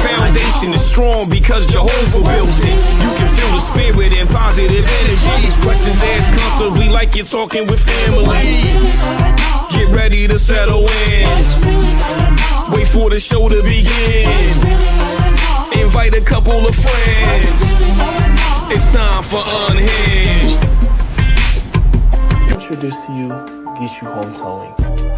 foundation is strong because Jehovah built it. You can feel the spirit and positive energy. Questions asked comfortably like you're talking with family. Get ready to settle in. Wait for the show to begin. Invite a couple of friends. It's time for Unhinged. Introduce to you Get You Home Towing,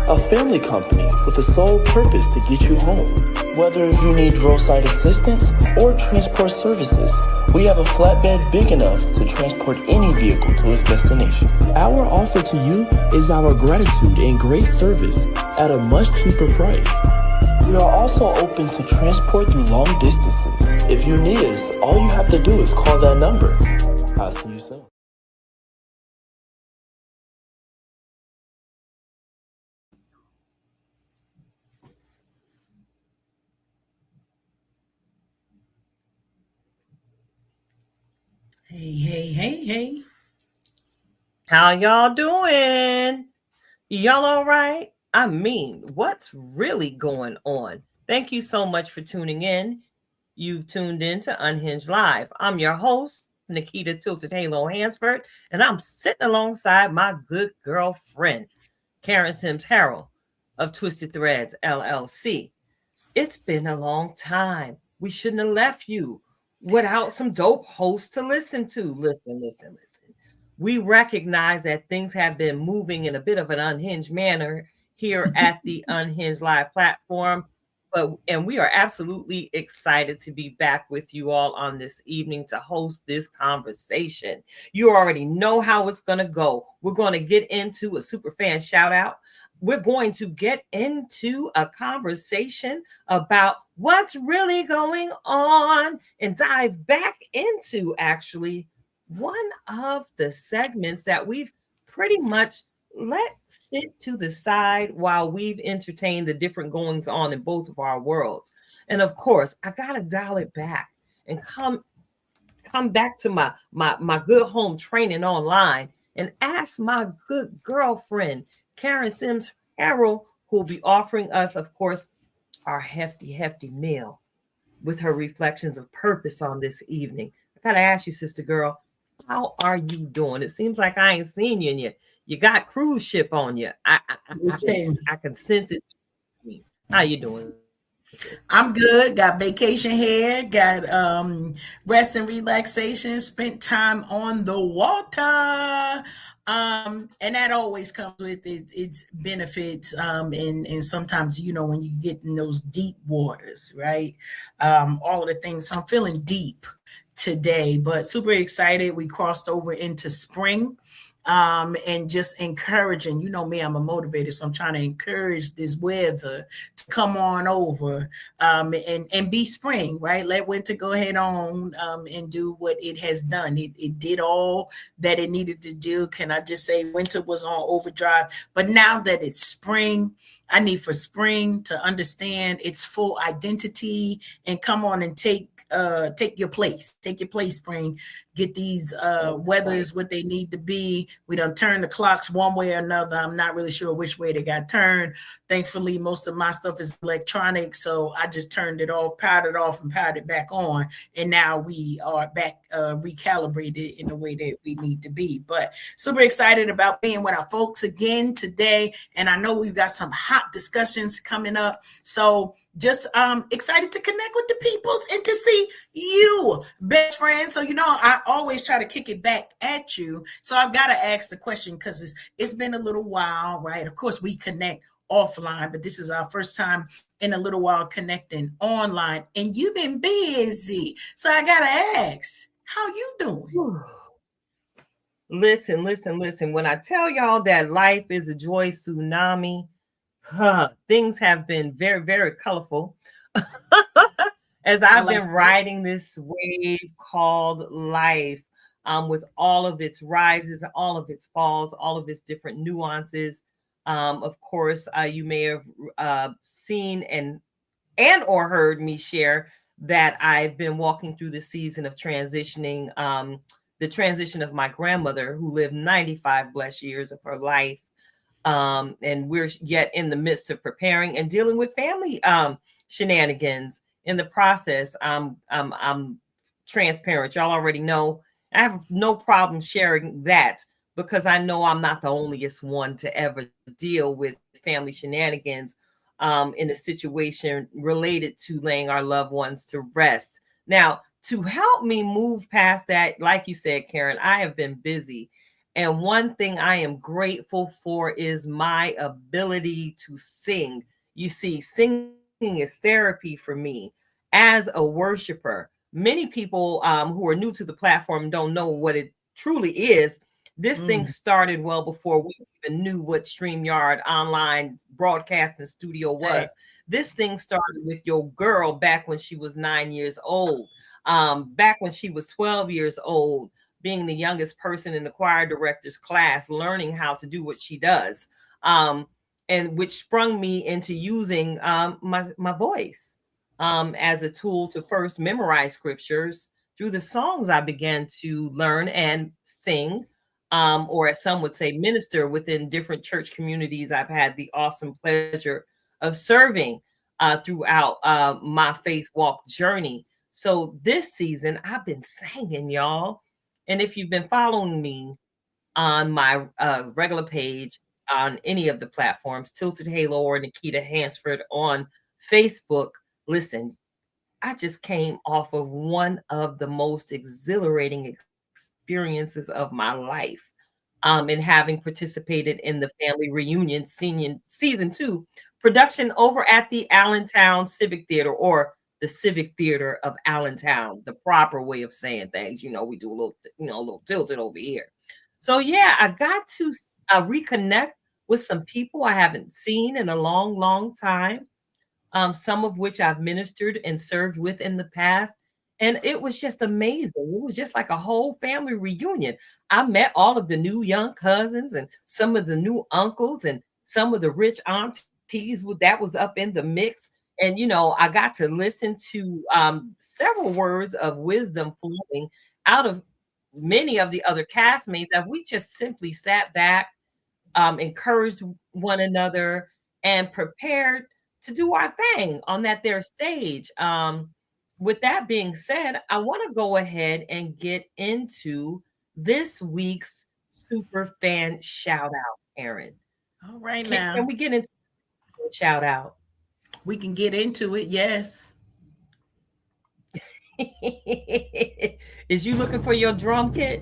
a family company with the sole purpose to get you home. Whether you need roadside assistance or transport services, we have a flatbed big enough to transport any vehicle to its destination. Our offer to you is our gratitude and great service at a much cheaper price. We are also open to transport through long distances. If you need us, all you have to do is call that number. I'll see you soon. Hey. How y'all doing? Y'all all right? I mean, what's really going on? Thank you so much for tuning in. You've tuned in to Unhinged Live. I'm your host, Nikita Tilted Halo Hansford, and I'm sitting alongside my good girlfriend, Karen Sims Harrell of Twisted Threads, LLC. It's been a long time. We shouldn't have left you without some dope hosts to listen to. Listen. We recognize that things have been moving in a bit of an unhinged manner here at the Unhinged Live platform, and we are absolutely excited to be back with you all on this evening to host this conversation. You already know how it's going to go. We're going to get into a super fan shout out. We're going to get into a conversation about what's really going on and dive back into actually one of the segments that we've pretty much let sit to the side while we've entertained the different goings on in both of our worlds. And of course, I gotta dial it back and come back to my good home training online and ask my good girlfriend, Karen Sims Harrell, who will be offering us, of course, our hefty meal with her reflections of purpose on this evening. I gotta ask you, sister girl, how are you doing? It seems like I ain't seen you, and you got cruise ship on you. I can sense it. How you doing? I'm good. Got vacation here. Got rest and relaxation. Spent time on the water. And that always comes with its benefits. And sometimes, when you get in those deep waters, right? All of the things. So I'm feeling deep today, but super excited. We crossed over into spring. And just encouraging, me, I'm a motivator, so I'm trying to encourage this weather to come on over and be spring, right? Let winter go ahead on and do what it has done. It did all that it needed to do. Can I just say winter was on overdrive, but now that it's spring, I need for spring to understand its full identity and come on and take your place, spring. Get these weathers what they need to be. We done turn the clocks one way or another. I'm not really sure which way they got turned. Thankfully, most of my stuff is electronic, so I just turned it off, powered it off, and powered it back on. And now we are back recalibrated in the way that we need to be. But super excited about being with our folks again today. And I know we've got some hot discussions coming up. So just excited to connect with the peoples and to see you, best friend. So, I always try to kick it back at you. So I've got to ask the question because it's been a little while, right? Of course, we connect offline, but this is our first time in a little while connecting online, and you've been busy. So I got to ask, how you doing? Listen. When I tell y'all that life is a joy tsunami, things have been very, very colorful as I've been riding this wave called life, with all of its rises, all of its falls, all of its different nuances. Of course, you may have seen and or heard me share that I've been walking through the season of transitioning, the transition of my grandmother, who lived 95 blessed years of her life. And we're yet in the midst of preparing and dealing with family shenanigans in the process, I'm transparent. Y'all already know. I have no problem sharing that because I know I'm not the onlyest one to ever deal with family shenanigans in a situation related to laying our loved ones to rest. Now, to help me move past that, like you said, Karen, I have been busy. And one thing I am grateful for is my ability to sing. You see, singing is therapy for me as a worshiper. Many people who are new to the platform don't know what it truly is. This thing started well before we even knew what StreamYard online broadcasting studio was. This thing started with your girl back when she was 9 years old, back when she was 12 years old, being the youngest person in the choir director's class, learning how to do what she does, and which sprung me into using my voice as a tool to first memorize scriptures through the songs I began to learn and sing, or as some would say, minister within different church communities I've had the awesome pleasure of serving throughout my faith walk journey. So this season, I've been singing, y'all. And if you've been following me on my regular page on any of the platforms, Tilted Halo or Nikita Hansford on Facebook, listen, I just came off of one of the most exhilarating experiences of my life. In having participated in the Family Reunion season 2 production over at the Allentown Civic Theater, or the Civic Theater of Allentown, the proper way of saying things. You know, we do a little tilted over here. So yeah, I got to reconnect with some people I haven't seen in a long, long time, some of which I've ministered and served with in the past. And it was just amazing. It was just like a whole family reunion. I met all of the new young cousins and some of the new uncles and some of the rich aunties that was up in the mix. And, you know, I got to listen to several words of wisdom flowing out of many of the other castmates as we just simply sat back, encouraged one another, and prepared to do our thing on that there stage. With that being said, I want to go ahead and get into this week's super fan shout out, Aaron. All right Can now. we get into the shout out? We can get into it. Yes. Is you looking for your drum kit?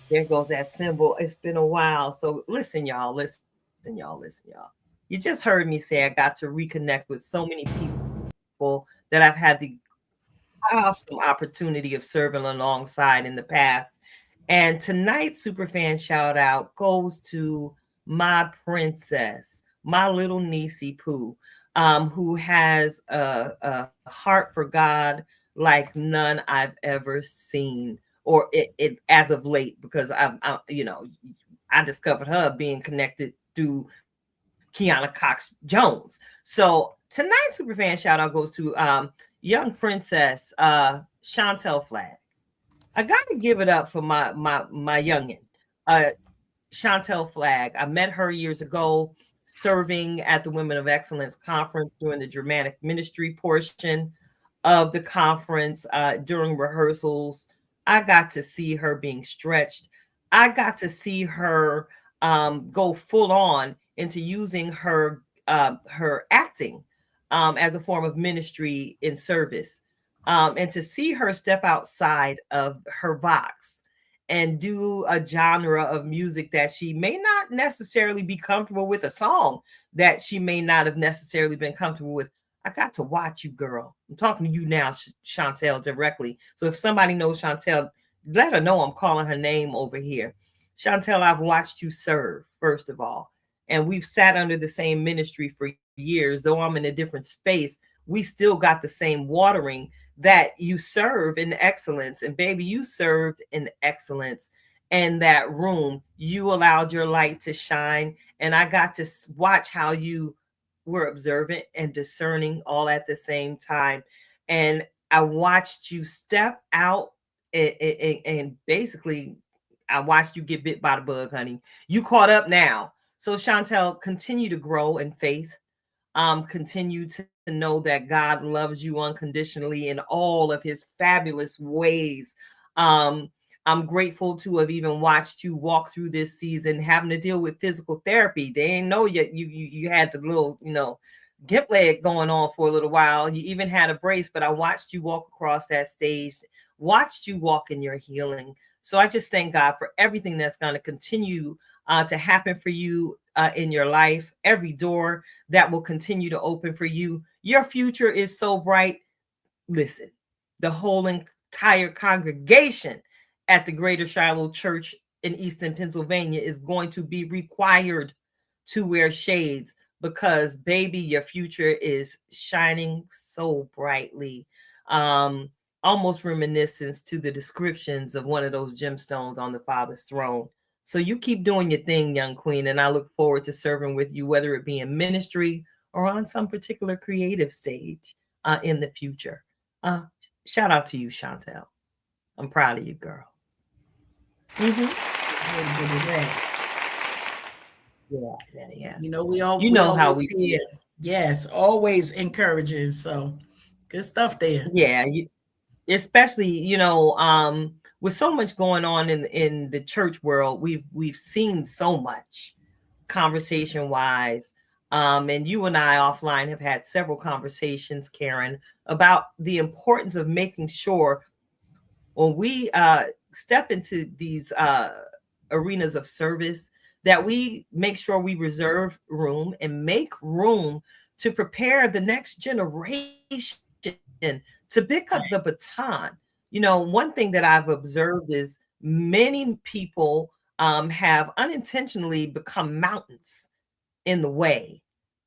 There goes that symbol. It's been a while. So listen, y'all, listen, y'all. You just heard me say I got to reconnect with so many people that I've had the awesome opportunity of serving alongside in the past. And tonight's superfan shout out goes to my princess, my little niecey Pooh, who has a heart for God like none I've ever seen, or it as of late, because I discovered her being connected through Kiana Cox Jones. So tonight's superfan shout out goes to young princess Chantel Flag. I gotta give it up for my youngin, Chantel Flag. I met her years ago serving at the Women of Excellence conference during the dramatic ministry portion of the conference. During rehearsals, I got to see her being stretched. I got to see her go full on into using her acting as a form of ministry in service, and to see her step outside of her box and do a genre of music that she may not necessarily be comfortable with, a song that she may not have necessarily been comfortable with. I got to watch you, girl. I'm talking to you now, Chantel, directly. So if somebody knows Chantel, let her know I'm calling her name over here. Chantel, I've watched you serve, first of all. And we've sat under the same ministry for years. Though I'm in a different space, we still got the same watering that you serve in excellence. And baby, you served in excellence in that room. You allowed your light to shine. And I got to watch how you were observant and discerning all at the same time. And I watched you step out and basically I watched you get bit by the bug, honey. You caught up now. So Chantel, continue to grow in faith. Continue to know that God loves you unconditionally in all of his fabulous ways. I'm grateful to have even watched you walk through this season, having to deal with physical therapy. They didn't know yet you had the little, gimp leg going on for a little while. You even had a brace, but I watched you walk across that stage, watched you walk in your healing. So I just thank God for everything that's going to continue to happen for you in your life, every door that will continue to open for you. Your future is so bright. Listen, the whole entire congregation at the Greater Shiloh Church in Easton, Pennsylvania is going to be required to wear shades because, baby, your future is shining so brightly. Almost reminiscence to the descriptions of one of those gemstones on the Father's throne. So you keep doing your thing, young queen, and I look forward to serving with you, whether it be in ministry or on some particular creative stage in the future. Shout out to you, Chantel. I'm proud of you, girl. Yeah. We always here. Yes, always encouraging. So good stuff there. Yeah, especially with so much going on in the church world, we've seen so much conversation wise. And you and I offline have had several conversations, Karen, about the importance of making sure when we step into these arenas of service that we make sure we reserve room and make room to prepare the next generation to pick up the baton. One thing that I've observed is many people have unintentionally become mountains in the way,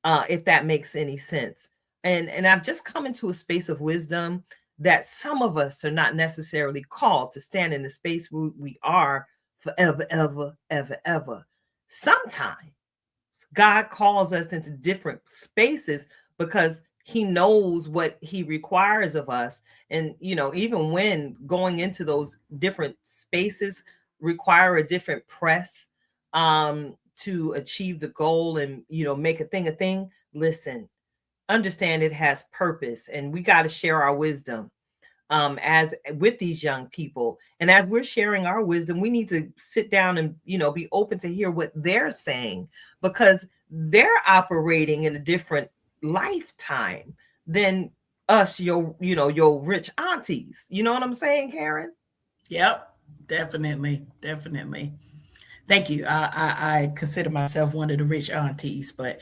if that makes any sense. And I've just come into a space of wisdom that some of us are not necessarily called to stand in the space we are forever, ever, ever, ever. Sometimes God calls us into different spaces because he knows what he requires of us. And, even when going into those different spaces require a different press to achieve the goal and, make a thing, listen, understand it has purpose, and we got to share our wisdom as with these young people. And as we're sharing our wisdom, we need to sit down and, be open to hear what they're saying, because they're operating in a different lifetime than us, your rich aunties. You know what I'm saying, Karen? Yep, definitely. Thank you. I consider myself one of the rich aunties, but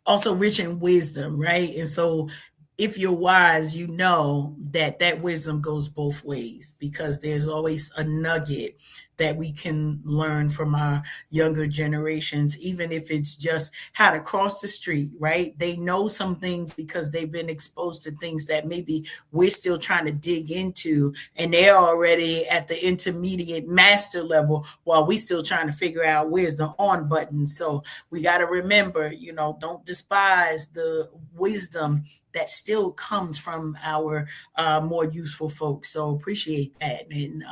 also rich in wisdom, right? And so if you're wise, you know that wisdom goes both ways, because there's always a nugget that we can learn from our younger generations, even if it's just how to cross the street, right? They know some things because they've been exposed to things that maybe we're still trying to dig into, and they're already at the intermediate master level while we still trying to figure out where's the on button. So we got to remember, don't despise the wisdom that still comes from our more youthful folks. So appreciate that. And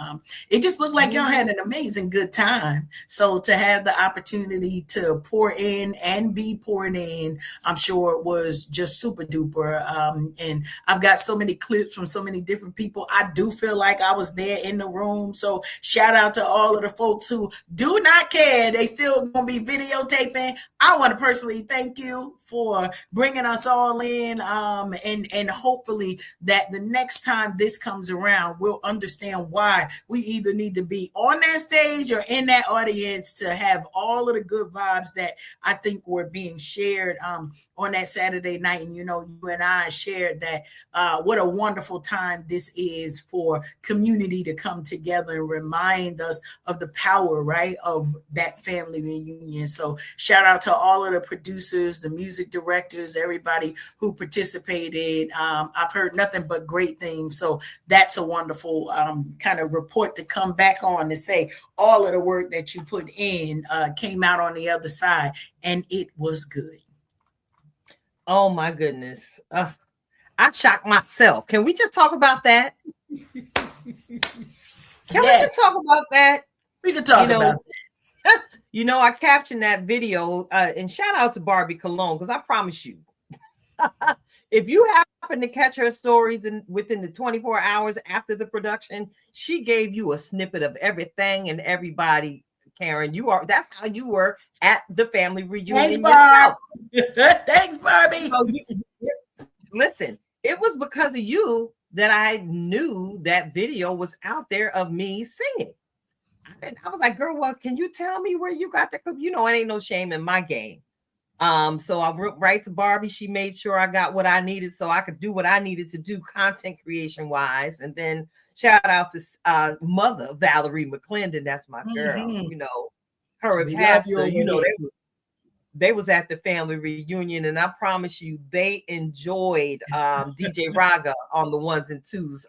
it just looked like y'all had an amazing good time. So to have the opportunity to pour in and be poured in, I'm sure it was just super duper. And I've got so many clips from so many different people. I do feel like I was there in the room. So shout out to all of the folks who do not care. They still gonna be videotaping. I want to personally thank you for bringing us all in. And hopefully that the next time this comes around, we'll understand why we either need to be on that stage or in that audience to have all of the good vibes that I think were being shared on that Saturday night. And, you and I shared that what a wonderful time this is for community to come together and remind us of the power, right, of that family reunion. So shout out to all of the producers, the music directors, everybody who participated. I've heard nothing but great things. So that's a wonderful kind of report to come back on and say all of the work that you put in came out on the other side, and it was good. Oh my goodness. I shocked myself. Can we just talk about that? We just talk about that? We can talk about that. You know, I captioned that video, and shout out to Barbie Cologne, because I promise you, if you happen to catch her stories within the 24 hours after the production, she gave you a snippet of everything and everybody. Karen, that's how you were at the family reunion yourself. Thanks, Barbie. So listen, it was because of you that I knew that video was out there of me singing. And I was like, girl, well, can you tell me where you got that clip? You know, it ain't no shame in my game. So I went right to Barbie. She made sure I got what I needed so I could do what I needed to do content creation wise. And then shout out to mother Valerie McClendon. That's my girl. You know, her and Pastor, you know, they was at the family reunion, and I promise you they enjoyed DJ Raga on the ones and twos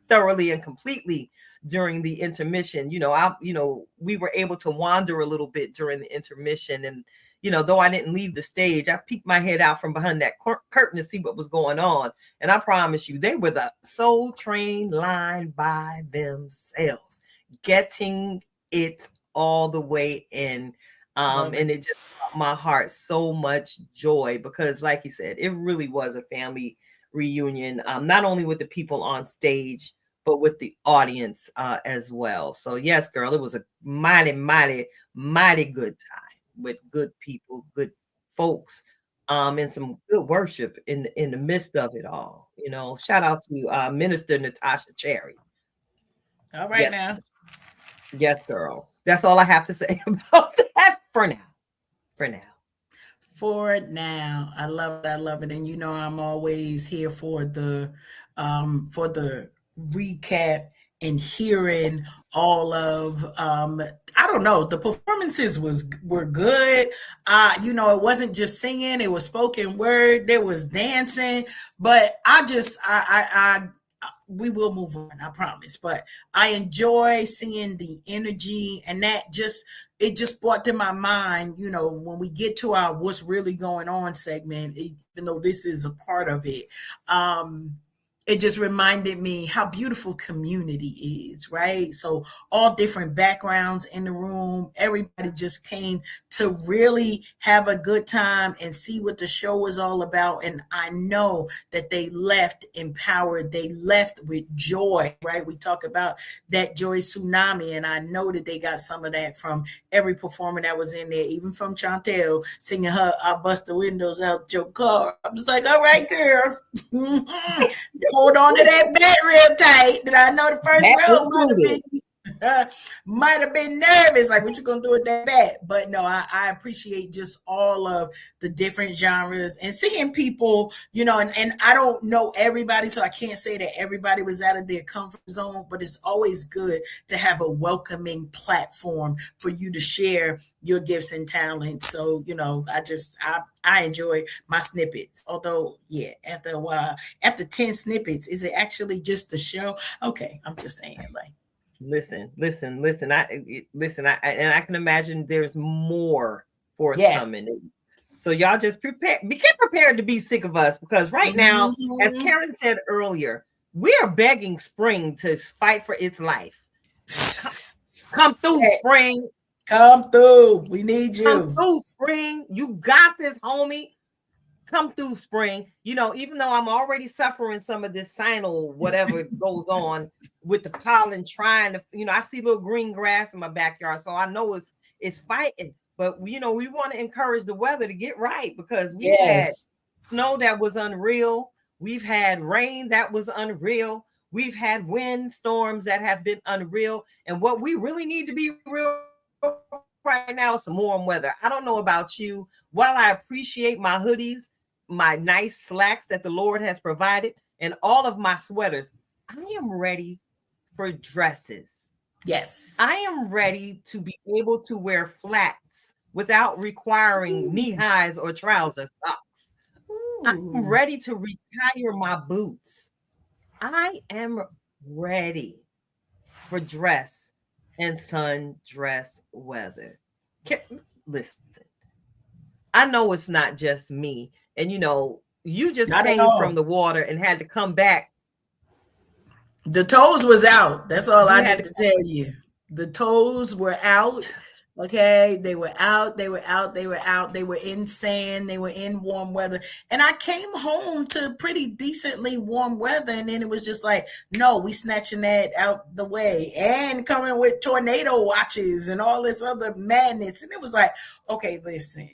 thoroughly and completely during the intermission. You know, we were able to wander a little bit during the intermission, and you know, though I didn't leave the stage, I peeked my head out from behind that curtain to see what was going on. And I promise you, they were the Soul Train line by themselves, getting it all the way in. And it just brought my heart so much joy because, like you said, it really was a family reunion, not only with the people on stage, but with the audience as well. So yes, girl, it was a mighty, mighty, mighty good time with good people, good folks, and some good worship in the midst of it all. You know, shout out to Minister Natasha Cherry. All right, now. Yes, girl. That's all I have to say about that for now. For now. For now. I love it. I love it. And you know, I'm always here for the recap and hearing all of I don't know, the performances were good. You know, it wasn't just singing, it was spoken word, there was dancing, but we will move on, I promise. But I enjoy seeing the energy, and it just brought to my mind, you know, when we get to our what's really going on segment, even though this is a part of it, it just reminded me how beautiful community is, right? So all different backgrounds in the room, everybody just came to really have a good time and see what the show was all about. And I know that they left empowered, they left with joy, right? We talk about that joy tsunami, and I know that they got some of that from every performer that was in there, even from Chantel singing her "I'll bust the windows out your car." I'm just like, all right, girl. Hold on to that bed real tight. That I know the first row might have been nervous, like what you gonna do with that bat. But no, I appreciate just all of the different genres and seeing people, you know, and I don't know everybody, so I can't say that everybody was out of their comfort zone, but it's always good to have a welcoming platform for you to share your gifts and talents. So, you know, I enjoy my snippets. Although, yeah, after a while, after 10 snippets, is it actually just the show? Okay, I'm just saying, like, Listen. I can imagine there's more forthcoming. Yes. So y'all just get prepared to be sick of us, because right now, as Karen said earlier, we are begging spring to fight for its life. Come through, spring. Come through. We need you. Come through, spring. You got this, homie. Come through, spring. You know, even though I'm already suffering some of this sinal, whatever goes on with the pollen, trying to, you know, I see little green grass in my backyard, so I know it's fighting. But you know, we want to encourage the weather to get right, because we've had snow that was unreal. We've had rain that was unreal. We've had wind storms that have been unreal. And what we really need to be real right now is some warm weather. I don't know about you. While I appreciate my hoodies, my nice slacks that the Lord has provided, and all of my sweaters, I am ready for dresses. Yes. I am ready to be able to wear flats without requiring knee highs or trouser socks. I'm ready to retire my boots. I am ready for dress and sundress weather. Listen, I know it's not just me. And, you know, you just came from the water and had to come back. The toes was out. That's all I need to tell you. The toes were out. Okay, they were out, they were out, they were out, they were in sand, they were in warm weather. And I came home to pretty decently warm weather, and then it was just like, no, we snatching that out the way and coming with tornado watches and all this other madness. And it was like, okay, listen,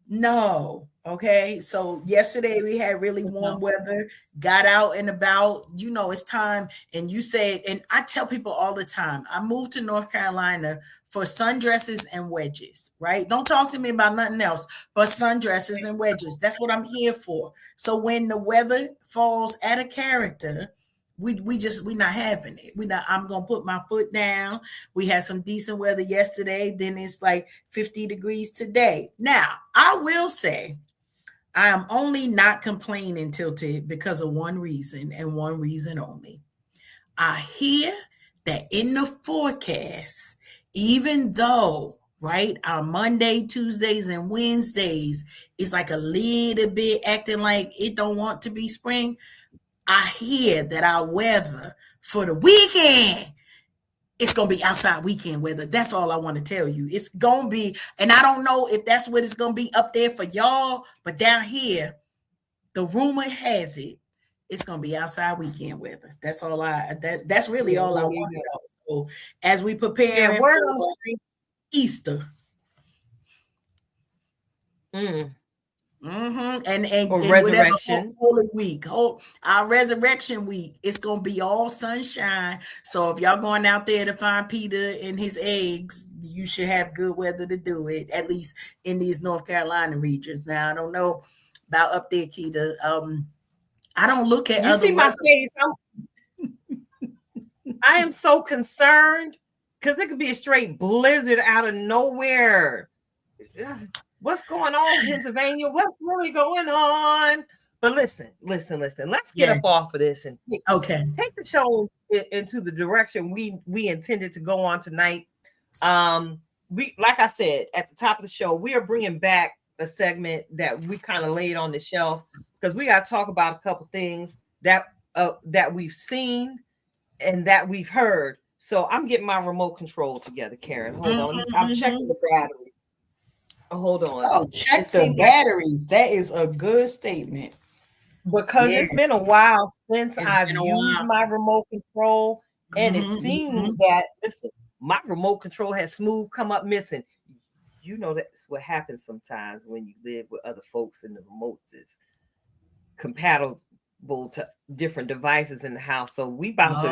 no. Okay. So yesterday we had really warm weather, got out and about, it's time. And you said, and I tell people all the time, I moved to North Carolina for sundresses and wedges, right? Don't talk to me about nothing else but sundresses and wedges. That's what I'm here for. So when the weather falls out of character, we not having it. I'm gonna put my foot down. We had some decent weather yesterday, then it's like 50 degrees today. Now, I will say I am only not complaining, Tilted, because of one reason and one reason only. I hear that in the forecast, even though, right, our Monday, Tuesdays, and Wednesdays is like a little bit acting like it don't want to be spring, I hear that our weather for the weekend, it's going to be outside weekend weather. That's all I want to tell you. It's going to be, and I don't know if that's what it's going to be up there for y'all, but down here, the rumor has it, it's going to be outside weekend weather. That's all that's really all I want to know. So as we prepare for Easter. And or and resurrection. Holy Week, our resurrection week, it's gonna be all sunshine. So if y'all going out there to find Peter and his eggs, you should have good weather to do it, at least in these North Carolina regions. Now I don't know about up there, Keita. I don't look at you see my face. I am so concerned because it could be a straight blizzard out of nowhere. What's going on, Pennsylvania? What's really going on? But listen. Let's get up off of this and take the show into the direction we intended to go on tonight. We, like I said at the top of the show, we are bringing back a segment that we kind of laid on the shelf because we got to talk about a couple things that we've seen and that we've heard. So I'm getting my remote control together, Karen. Hold on, I'm checking the batteries. Hold on. Oh, check the batteries. That is a good statement. Because it's been a while since I've used my remote control, and it seems that my remote control has smooth come up missing. You know that's what happens sometimes when you live with other folks and the remote is compatible to different devices in the house. So we about to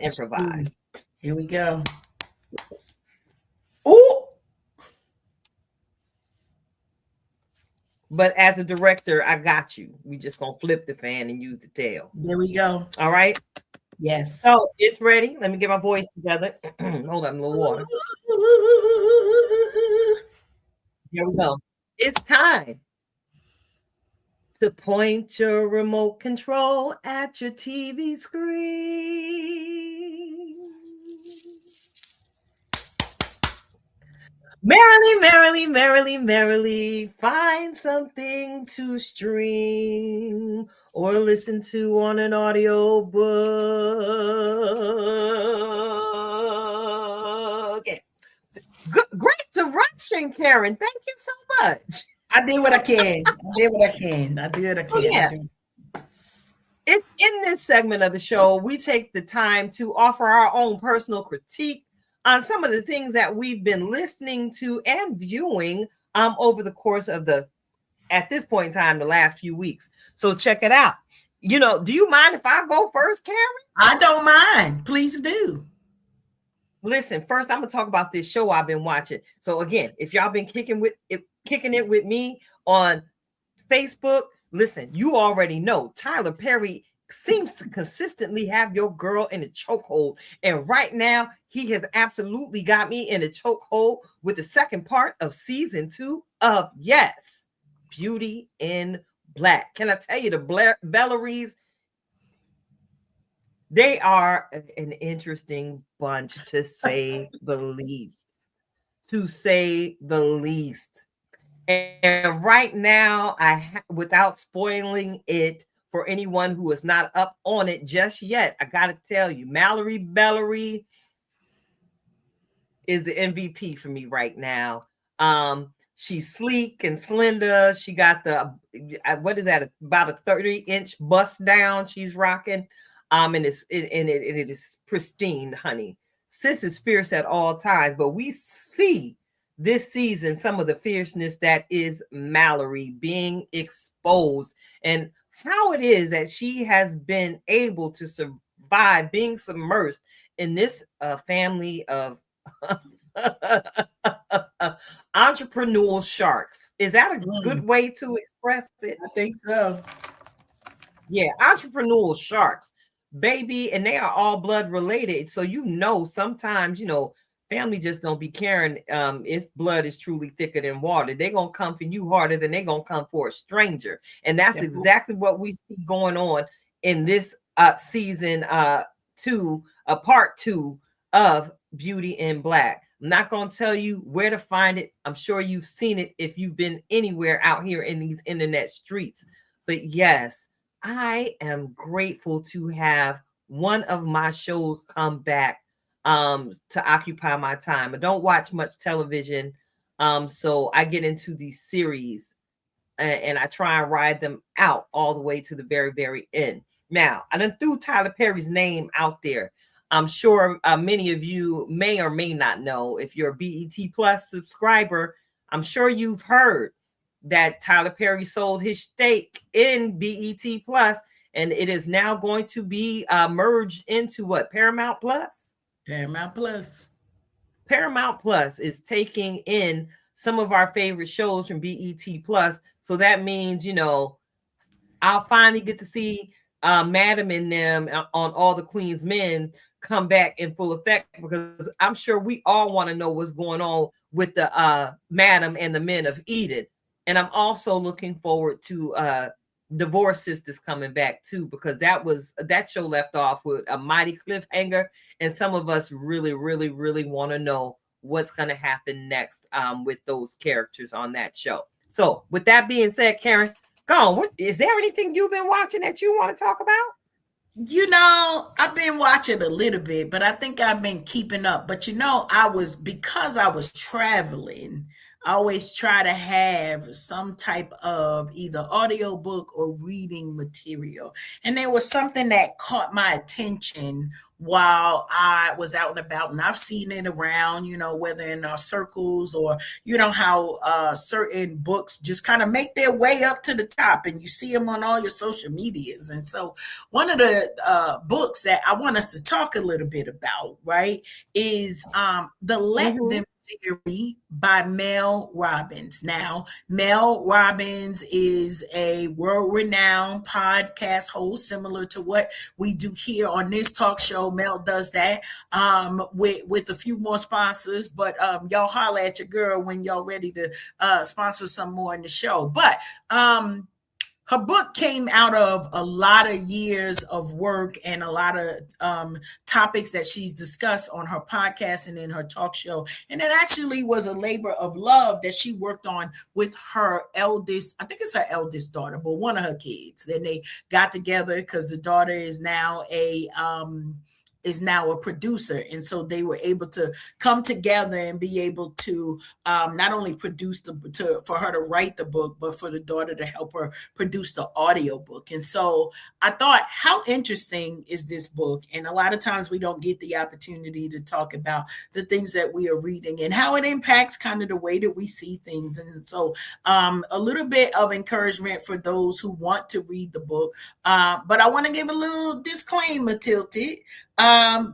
improvise. Here we go. Ooh. But as a director, I got you. We just gonna flip the fan and use the tail. There we go. All right. Yes. So it's ready. Let me get my voice together. Hold on, a little water. Here we go. It's time to point your remote control at your TV screen. Merrily, find something to stream or listen to on an audio book. Yeah. Great direction, Karen. Thank you so much. I did what I can. Oh, yeah. In this segment of the show, we take the time to offer our own personal critique on some of the things that we've been listening to and viewing over the course of at this point in time, the last few weeks. So check it out. Do you mind if I go first, Karen? I don't mind. Please do. Listen, first I'm gonna talk about this show I've been watching. So again, if y'all been kicking it with me on Facebook, listen, you already know Tyler Perry seems to consistently have your girl in a chokehold. And right now, he has absolutely got me in a chokehold with the second part of season 2 of Beauty in Black. Can I tell you, the Belleries, they are an interesting bunch, to say the least. And right now, without spoiling it for anyone who is not up on it just yet, I got to tell you, Mallory Bellery is the MVP for me right now. She's sleek and slender. She got the what is that? About a 30-inch bust down she's rocking. And it is pristine, honey. Sis is fierce at all times, but we see this season some of the fierceness that is Mallory being exposed, and how it is that she has been able to survive being submersed in this family of entrepreneurial sharks. Is that a good way to express it? I think so. Yeah, entrepreneurial sharks, baby, and they are all blood related. So sometimes family just don't be caring if blood is truly thicker than water. They're gonna come for you harder than they're gonna come for a stranger, and that's exactly what we see going on in this season part 2 of Beauty in Black. I'm not going to tell you where to find it. I'm sure you've seen it if you've been anywhere out here in these internet streets. But yes, I am grateful to have one of my shows come back to occupy my time. I don't watch much television, so I get into these series and I try and ride them out all the way to the very, very end. Now, I done threw Tyler Perry's name out there. I'm sure many of you may or may not know, if you're a BET Plus subscriber, I'm sure you've heard that Tyler Perry sold his stake in BET Plus, and it is now going to be merged into what? Paramount Plus? Paramount Plus. Paramount Plus is taking in some of our favorite shows from BET Plus. So that means, I'll finally get to see Madam and them on All the Queen's Men come back in full effect, because I'm sure we all want to know what's going on with the Madam and the Men of Eden. And I'm also looking forward to Divorce Sisters coming back too, because that show left off with a mighty cliffhanger, and some of us really, really, really want to know what's going to happen next with those characters on that show. So with that being said, Karen, go on. Is there anything you've been watching that you want to talk about? I've been watching a little bit, but I think I've been keeping up. But because I was traveling, I always try to have some type of either audiobook or reading material. And there was something that caught my attention while I was out and about, and I've seen it around, whether in our circles or, how certain books just kind of make their way up to the top, and you see them on all your social medias. And so one of the books that I want us to talk a little bit about, right, is the Let Them Theory by Mel Robbins. Now, Mel Robbins is a world-renowned podcast host, similar to what we do here on this talk show. Mel does that with a few more sponsors, but y'all holler at your girl when y'all ready to sponsor some more in the show. But her book came out of a lot of years of work and a lot of topics that she's discussed on her podcast and in her talk show. And it actually was a labor of love that she worked on with her eldest, I think it's her eldest daughter, but one of her kids. And they got together because the daughter is now a producer, and so they were able to come together and be able to not only produce for her to write the book, but for the daughter to help her produce the audio book. And so I thought, how interesting is this book? And a lot of times we don't get the opportunity to talk about the things that we are reading and how it impacts kind of the way that we see things. And so a little bit of encouragement for those who want to read the book, but I want to give a little disclaimer, Tilted.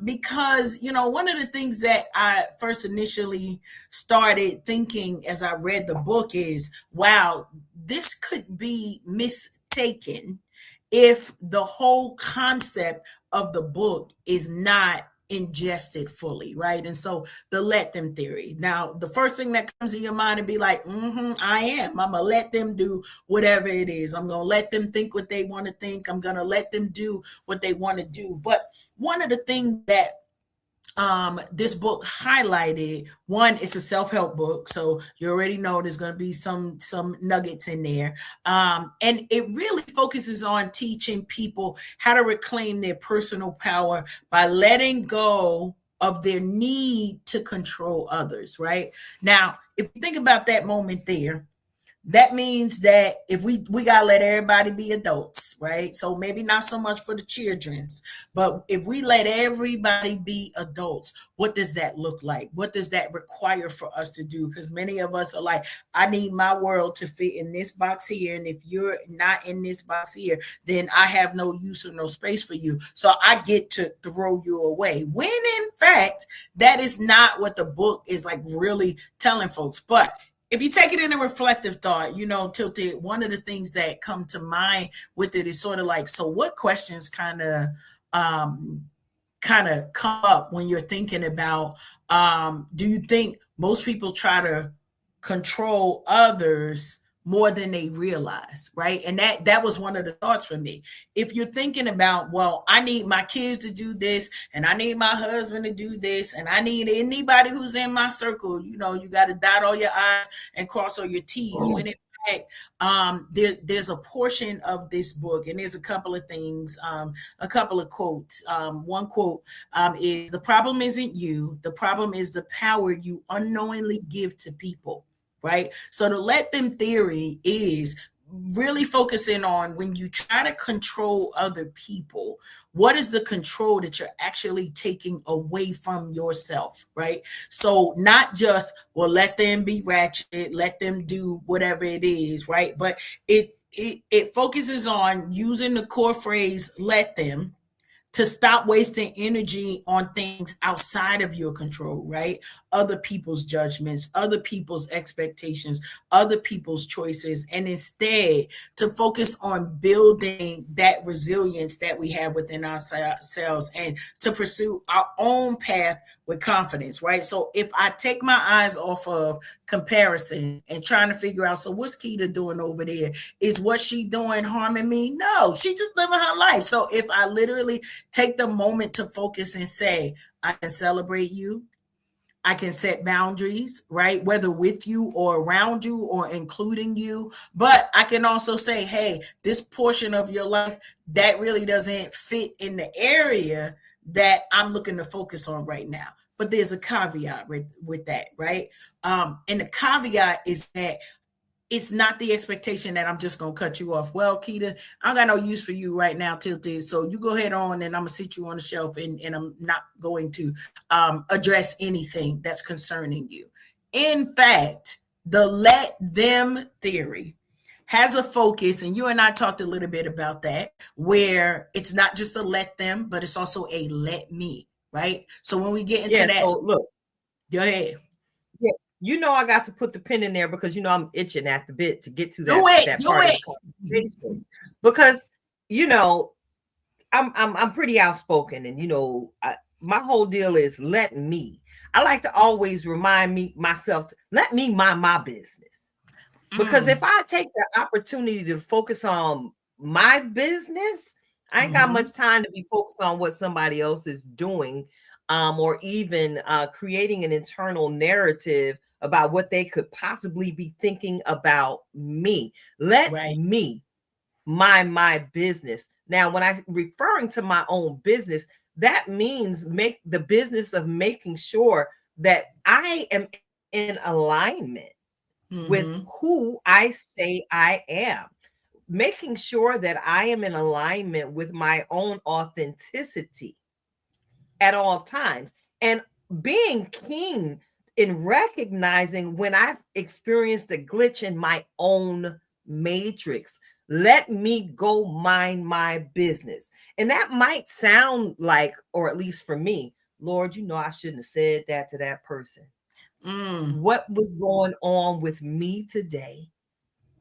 Because, one of the things that I first initially started thinking as I read the book is, wow, this could be mistaken if the whole concept of the book is not ingested fully, right? And so the let them theory. Now, the first thing that comes to your mind and be like, I'm gonna let them do whatever it is. I'm gonna let them think what they want to think. I'm gonna let them do what they want to do. But one of the things that this book highlighted one, it's a self-help book, so you already know there's going to be some nuggets in there, and it really focuses on teaching people how to reclaim their personal power by letting go of their need to control others. Right now, if you think about that moment there, that means that if we gotta let everybody be adults, right? So maybe not so much for the children's, but if we let everybody be adults, what does that look like? What does that require for us to do? Because many of us are like, I need my world to fit in this box here, and if you're not in this box here, then I have no use or no space for you, so I get to throw you away, when in fact that is not what the book is like really telling folks. But if you take it in a reflective thought, Tilted, one of the things that come to mind with it is sort of like, so what questions um, come up when you're thinking about, do you think most people try to control others more than they realize, right? And that was one of the thoughts for me. If you're thinking about, well, I need my kids to do this, and I need my husband to do this, and I need anybody who's in my circle, you got to dot all your I's and cross all your T's. When in fact, there's a portion of this book, and there's a couple of things, a couple of quotes. One quote is, the problem isn't you, the problem is the power you unknowingly give to people. Right. So the let them theory is really focusing on, when you try to control other people, what is the control that you're actually taking away from yourself, right? So not just, well, let them be ratchet, let them do whatever it is, right? But it focuses on using the core phrase, let them, to stop wasting energy on things outside of your control, right? Other people's judgments, other people's expectations, other people's choices, and instead to focus on building that resilience that we have within ourselves, and to pursue our own path with confidence, right? So if I take my eyes off of comparison and trying to figure out, so what's Keita doing over there? Is what she doing harming me? No, she just living her life. So if I literally take the moment to focus and say, I can celebrate you, I can set boundaries, right? Whether with you or around you or including you. But I can also say, hey, this portion of your life that really doesn't fit in the area that I'm looking to focus on right now. But there's a caveat with that, right? And the caveat is that it's not the expectation that I'm just going to cut you off. Well, Keita, I got no use for you right now, Tilted. So you go ahead on, and I'm going to sit you on the shelf, and I'm not going to address anything that's concerning you. In fact, the let them theory has a focus, and you and I talked a little bit about that, where it's not just a let them, but it's also a let me, right? So when we get into that, so look, go ahead. Yeah, I got to put the pin in there because I'm itching at the bit to get to that part of the conversation, because I'm pretty outspoken, and my whole deal is let me. I like to always remind myself to let me mind my business. Because if I take the opportunity to focus on my business, I ain't got much time to be focused on what somebody else is doing, or even creating an internal narrative about what they could possibly be thinking about me. Let me mind my business. Now, when I'm referring to my own business, that means make the business of making sure that I am in alignment with who I say I am, making sure that I am in alignment with my own authenticity at all times, and being keen in recognizing when I've experienced a glitch in my own matrix. Let me go mind my business. And that might sound like, or at least for me, Lord, I shouldn't have said that to that person. What was going on with me today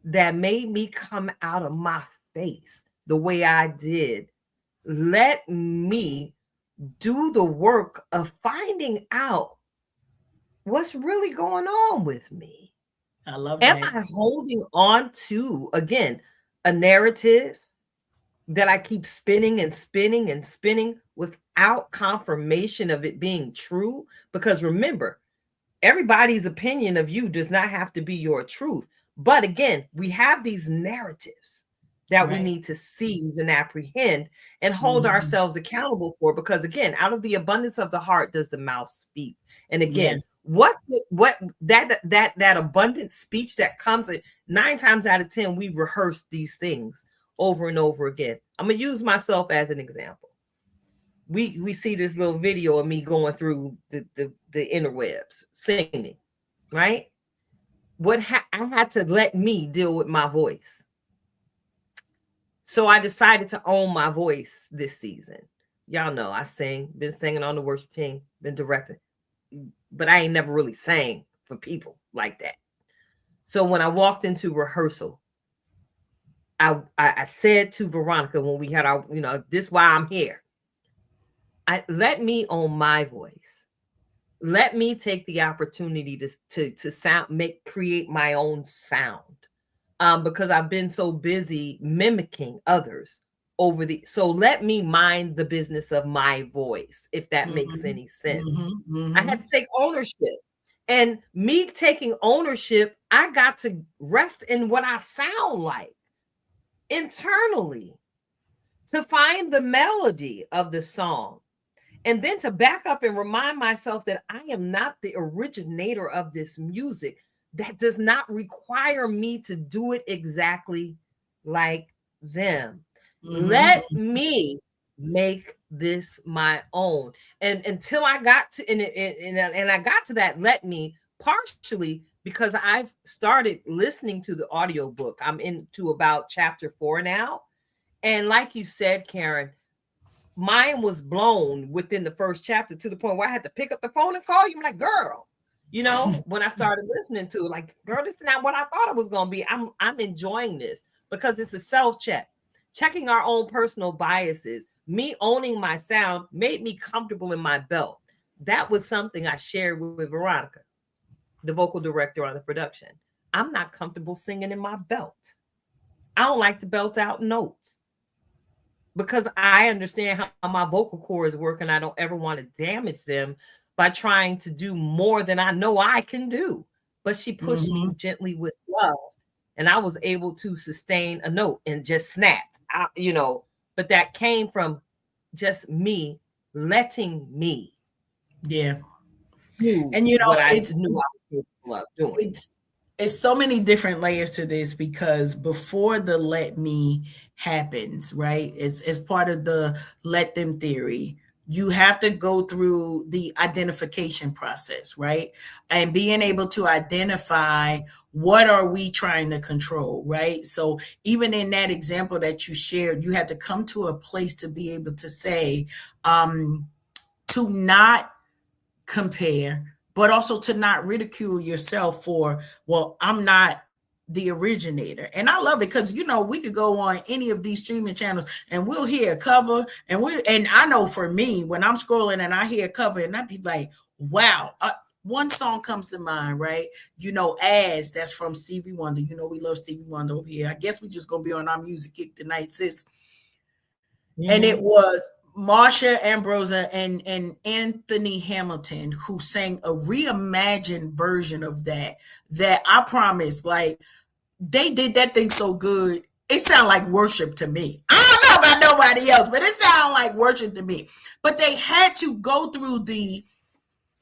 that made me come out of my face the way I did? Let me do the work of finding out what's really going on with me. I love that. Am I holding on to, again, a narrative that I keep spinning and spinning and spinning, without confirmation of it being true. Because remember, everybody's opinion of you does not have to be your truth. But again, we have these narratives that we need to seize and apprehend and hold ourselves accountable for. Because again, out of the abundance of the heart does the mouth speak. And again, what that abundant speech that comes, 9 times out of 10, we rehearse these things over and over again. I'm gonna use myself as an example. We see this little video of me going through the interwebs singing, right? I had to let me deal with my voice. So I decided to own my voice this season. Y'all know I sing, been singing on the worship team, been directing, but I ain't never really sang for people like that. So when I walked into rehearsal, I said to Veronica when we had our, this why I'm here. Let me own my voice. Let me take the opportunity to create my own sound. Because I've been so busy mimicking others so let me mind the business of my voice, if that makes any sense. I had to take ownership, and me taking ownership, I got to rest in what I sound like internally, to find the melody of the song, and then to back up and remind myself that I am not the originator of this music. That does not require me to do it exactly like them. Let me make this my own. And until I got to, and I got to that, let me, partially because I've started listening to the audiobook. I'm into about chapter 4 now. And like you said, Karen, mine was blown within the first chapter to the point where I had to pick up the phone and call you. I'm like, girl. When I started listening to it, like, girl, this is not what I thought it was going to be. I'm enjoying this because it's a self-check. Checking our own personal biases, me owning my sound made me comfortable in my belt. That was something I shared with Veronica, the vocal director on the production. I'm not comfortable singing in my belt. I don't like to belt out notes because I understand how my vocal cords work, and I don't ever want to damage them by trying to do more than I know I can do. But she pushed me gently with love, and I was able to sustain a note and just snapped, but that came from just me letting me. Yeah. And what I knew I was capable of doing. It's so many different layers to this, because before the let me happens, right? It's part of the let them theory. You have to go through the identification process, right? And being able to identify what are we trying to control, right? So even in that example that you shared, you had to come to a place to be able to say, to not compare, but also to not ridicule yourself for, well, I'm not the originator. And I love it because, we could go on any of these streaming channels and we'll hear a cover, and I know for me, when I'm scrolling and I hear a cover, and I'd be like, wow. One song comes to mind, right? As that's from Stevie Wonder. We love Stevie Wonder over here. I guess we're just going to be on our music kick tonight, sis. And it was Marsha Ambrosia and Anthony Hamilton who sang a reimagined version of that I promise, like, they did that thing so good. It sounded like worship to me. I don't know about nobody else, but it sounded like worship to me. But they had to go through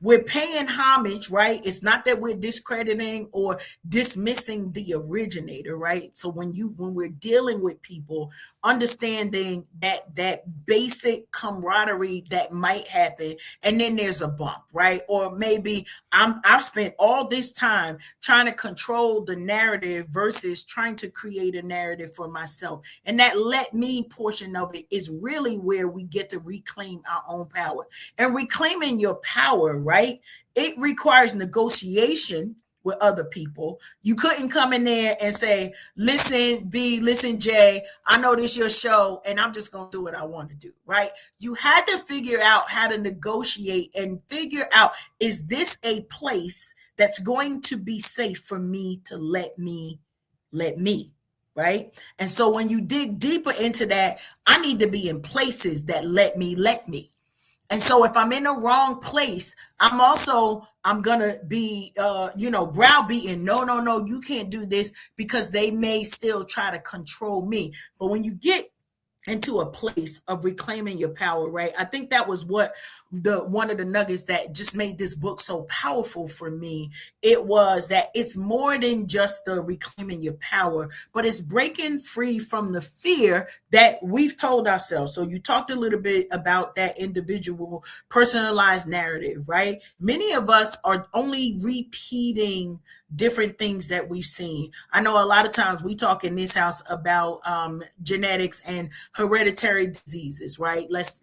we're paying homage, right? It's not that we're discrediting or dismissing the originator, right? So when we're dealing with people, understanding that basic camaraderie that might happen, and then there's a bump, right? Or maybe I've spent all this time trying to control the narrative versus trying to create a narrative for myself. And that let me portion of it is really where we get to reclaim our own power. And reclaiming your power, right? It requires negotiation with other people. You couldn't come in there and say, listen, V, listen, Jay, I know this is your show and I'm just going to do what I want to do, right? You had to figure out how to negotiate and figure out, is this a place that's going to be safe for me to let me? right? And so when you dig deeper into that, I need to be in places that let me. And so if I'm in the wrong place, I'm gonna be browbeaten. No, no, no, you can't do this, because they may still try to control me. But when you get into a place of reclaiming your power, right? I think that was what the one of the nuggets that just made this book so powerful for me. It was that it's more than just the reclaiming your power, but it's breaking free from the fear that we've told ourselves. So you talked a little bit about that individual personalized narrative, right? Many of us are only repeating different things that we've seen. I know a lot of times we talk in this house about genetics and hereditary diseases, right? Let's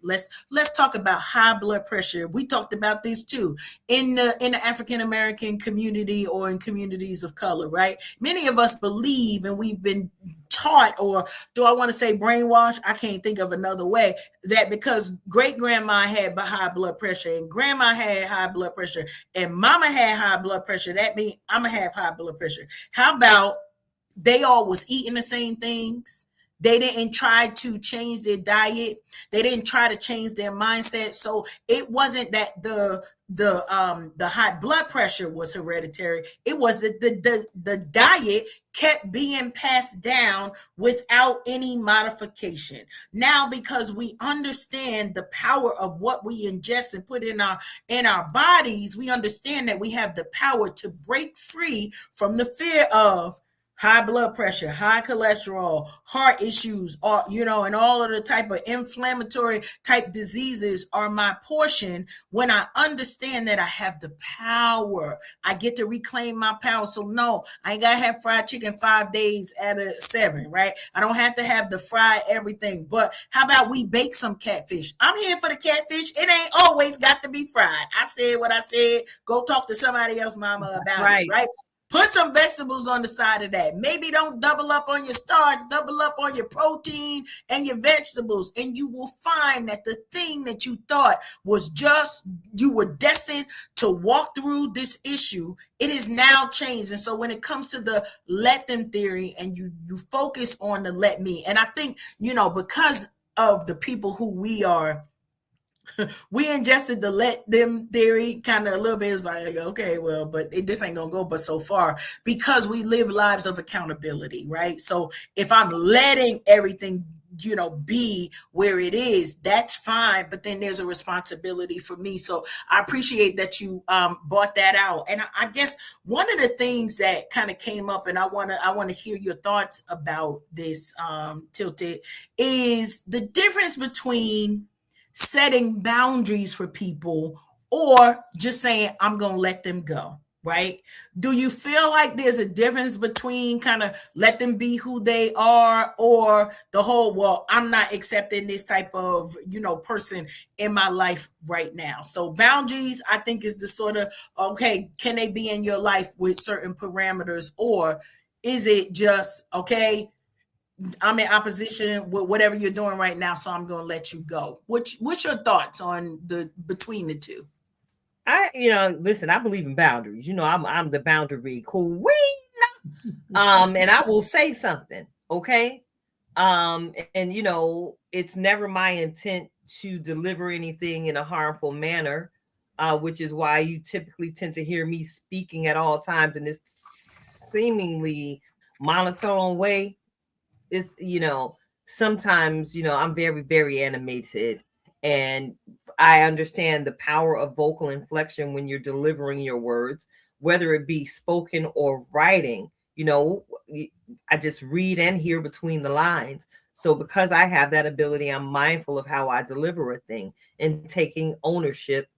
talk about high blood pressure. We talked about this too in the African American community or in communities of color, right? Many of us believe, and we've been taught, or do I want to say brainwashed? I can't think of another way, that because great grandma had high blood pressure and grandma had high blood pressure and mama had high blood pressure, that means I'm gonna have high blood pressure. How about they all was eating the same things? They didn't try to change their diet. They didn't try to change their mindset. So it wasn't that the high blood pressure was hereditary. It was that the diet kept being passed down without any modification. Now, because we understand the power of what we ingest and put in our bodies, we understand that we have the power to break free from the fear of high blood pressure, high cholesterol, heart issues, or and all of the type of inflammatory type diseases are my portion. When I understand that I have the power, I get to reclaim my power. So no, I ain't gotta have fried chicken 5 days out of 7, right? I don't have to have the fried everything. But how about we bake some catfish? I'm here for the catfish. It ain't always got to be fried. I said what I said. Go talk to somebody else, mama, about it, right? Put some vegetables on the side of that. Maybe don't double up on your starch, double up on your protein and your vegetables. And you will find that the thing that you thought was just, you were destined to walk through this issue, it is now changed. And so when it comes to the let them theory, and you focus on the let me, and I think, because of the people who we are, we ingested the let them theory kind of a little bit. It was like, okay, well, but this ain't gonna go but so far, because we live lives of accountability, right? So if I'm letting everything be where it is, that's fine, but then there's a responsibility for me. So I appreciate that you brought that out. And I guess one of the things that kind of came up, and I want to hear your thoughts about this, Tilted, is the difference between setting boundaries for people or just saying, I'm going to let them go, right? Do you feel like there's a difference between kind of let them be who they are, or the whole, well, I'm not accepting this type of, person in my life right now? So boundaries, I think, is the sort of, okay, can they be in your life with certain parameters, or is it just, okay, I'm in opposition with whatever you're doing right now, so I'm going to let you go? What's your thoughts on the between the two? Listen, I believe in boundaries. I'm the boundary queen. And I will say something, okay? And it's never my intent to deliver anything in a harmful manner, which is why you typically tend to hear me speaking at all times in this seemingly monotone way. It's sometimes I'm very, very animated, and I understand the power of vocal inflection when you're delivering your words, whether it be spoken or writing. I just read and hear between the lines. So because I have that ability, I'm mindful of how I deliver a thing and taking ownership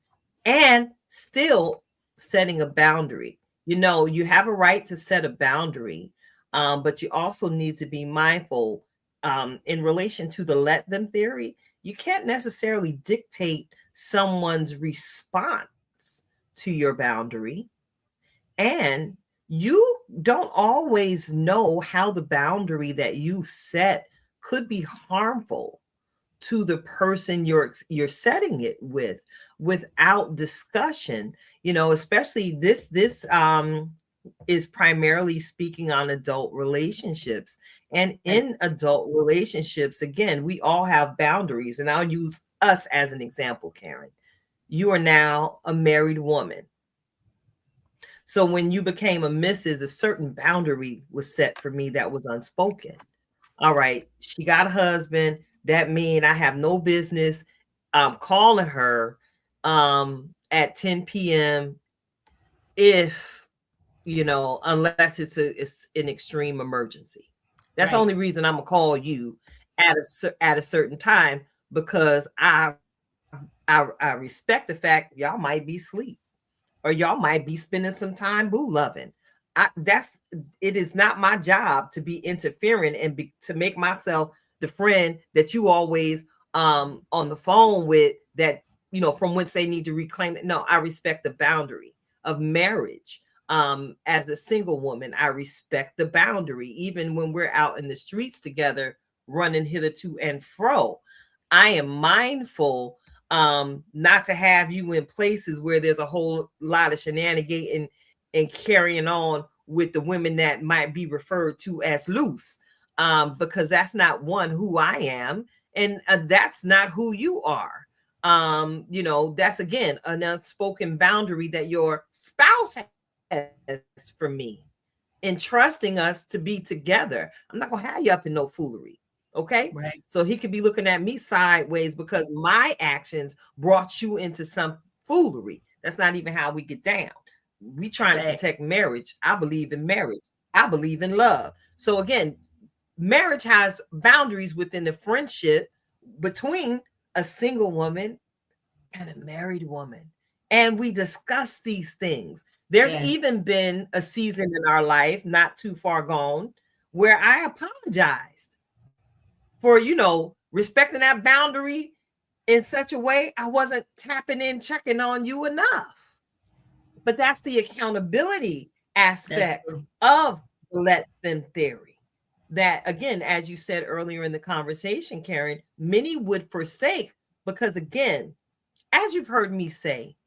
and still setting a boundary. You have a right to set a boundary, but you also need to be mindful in relation to the let them theory. You can't necessarily dictate someone's response to your boundary. And you don't always know how the boundary that you've set could be harmful to the person you're setting it with, without discussion. Especially this is primarily speaking on adult relationships. And in adult relationships, again, we all have boundaries. And I'll use us as an example, Karen. You are now a married woman. So when you became a Mrs., a certain boundary was set for me that was unspoken. All right, she got a husband. That mean I have no business calling her at 10 p.m. if, unless it's an extreme emergency. That's the Right. only reason I'm gonna call you at a certain time, because I respect the fact y'all might be asleep, or y'all might be spending some time boo loving. It is not my job to be interfering and to make myself the friend that you always on the phone with, that from whence they need to reclaim it. No, I respect the boundary of marriage. As a single woman, I respect the boundary, even when we're out in the streets together, running hitherto and fro. I am mindful not to have you in places where there's a whole lot of shenanigating and carrying on with the women that might be referred to as loose, because that's not who I am, and that's not who you are. That's again an unspoken boundary that your spouse has for me, entrusting us to be together. I'm not gonna have you up in no foolery. Okay. Right. So he could be looking at me sideways because my actions brought you into some foolery. That's not even how we get down. We trying to protect marriage. I believe in marriage. I believe in love. So again, marriage has boundaries within the friendship between a single woman and a married woman. And we discuss these things. There's Yes. even been a season in our life, not too far gone, where I apologized for, respecting that boundary in such a way I wasn't tapping in, checking on you enough. But that's the accountability aspect of the let them theory. That, again, as you said earlier in the conversation, Karen, many would forsake because, again, as you've heard me say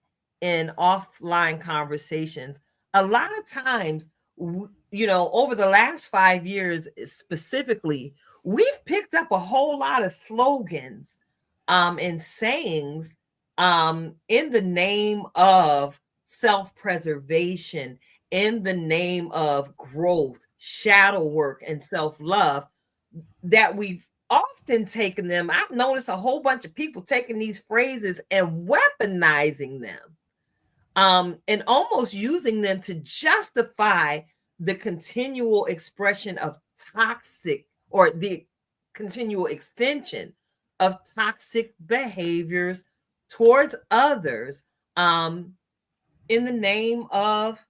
in offline conversations, a lot of times, over the last 5 years specifically, we've picked up a whole lot of slogans and sayings in the name of self-preservation, in the name of growth, shadow work, and self-love, that we've often taken them. I've noticed a whole bunch of people taking these phrases and weaponizing them, and almost using them to justify the continual expression of toxic, or the continual extension of toxic behaviors towards others, in the name of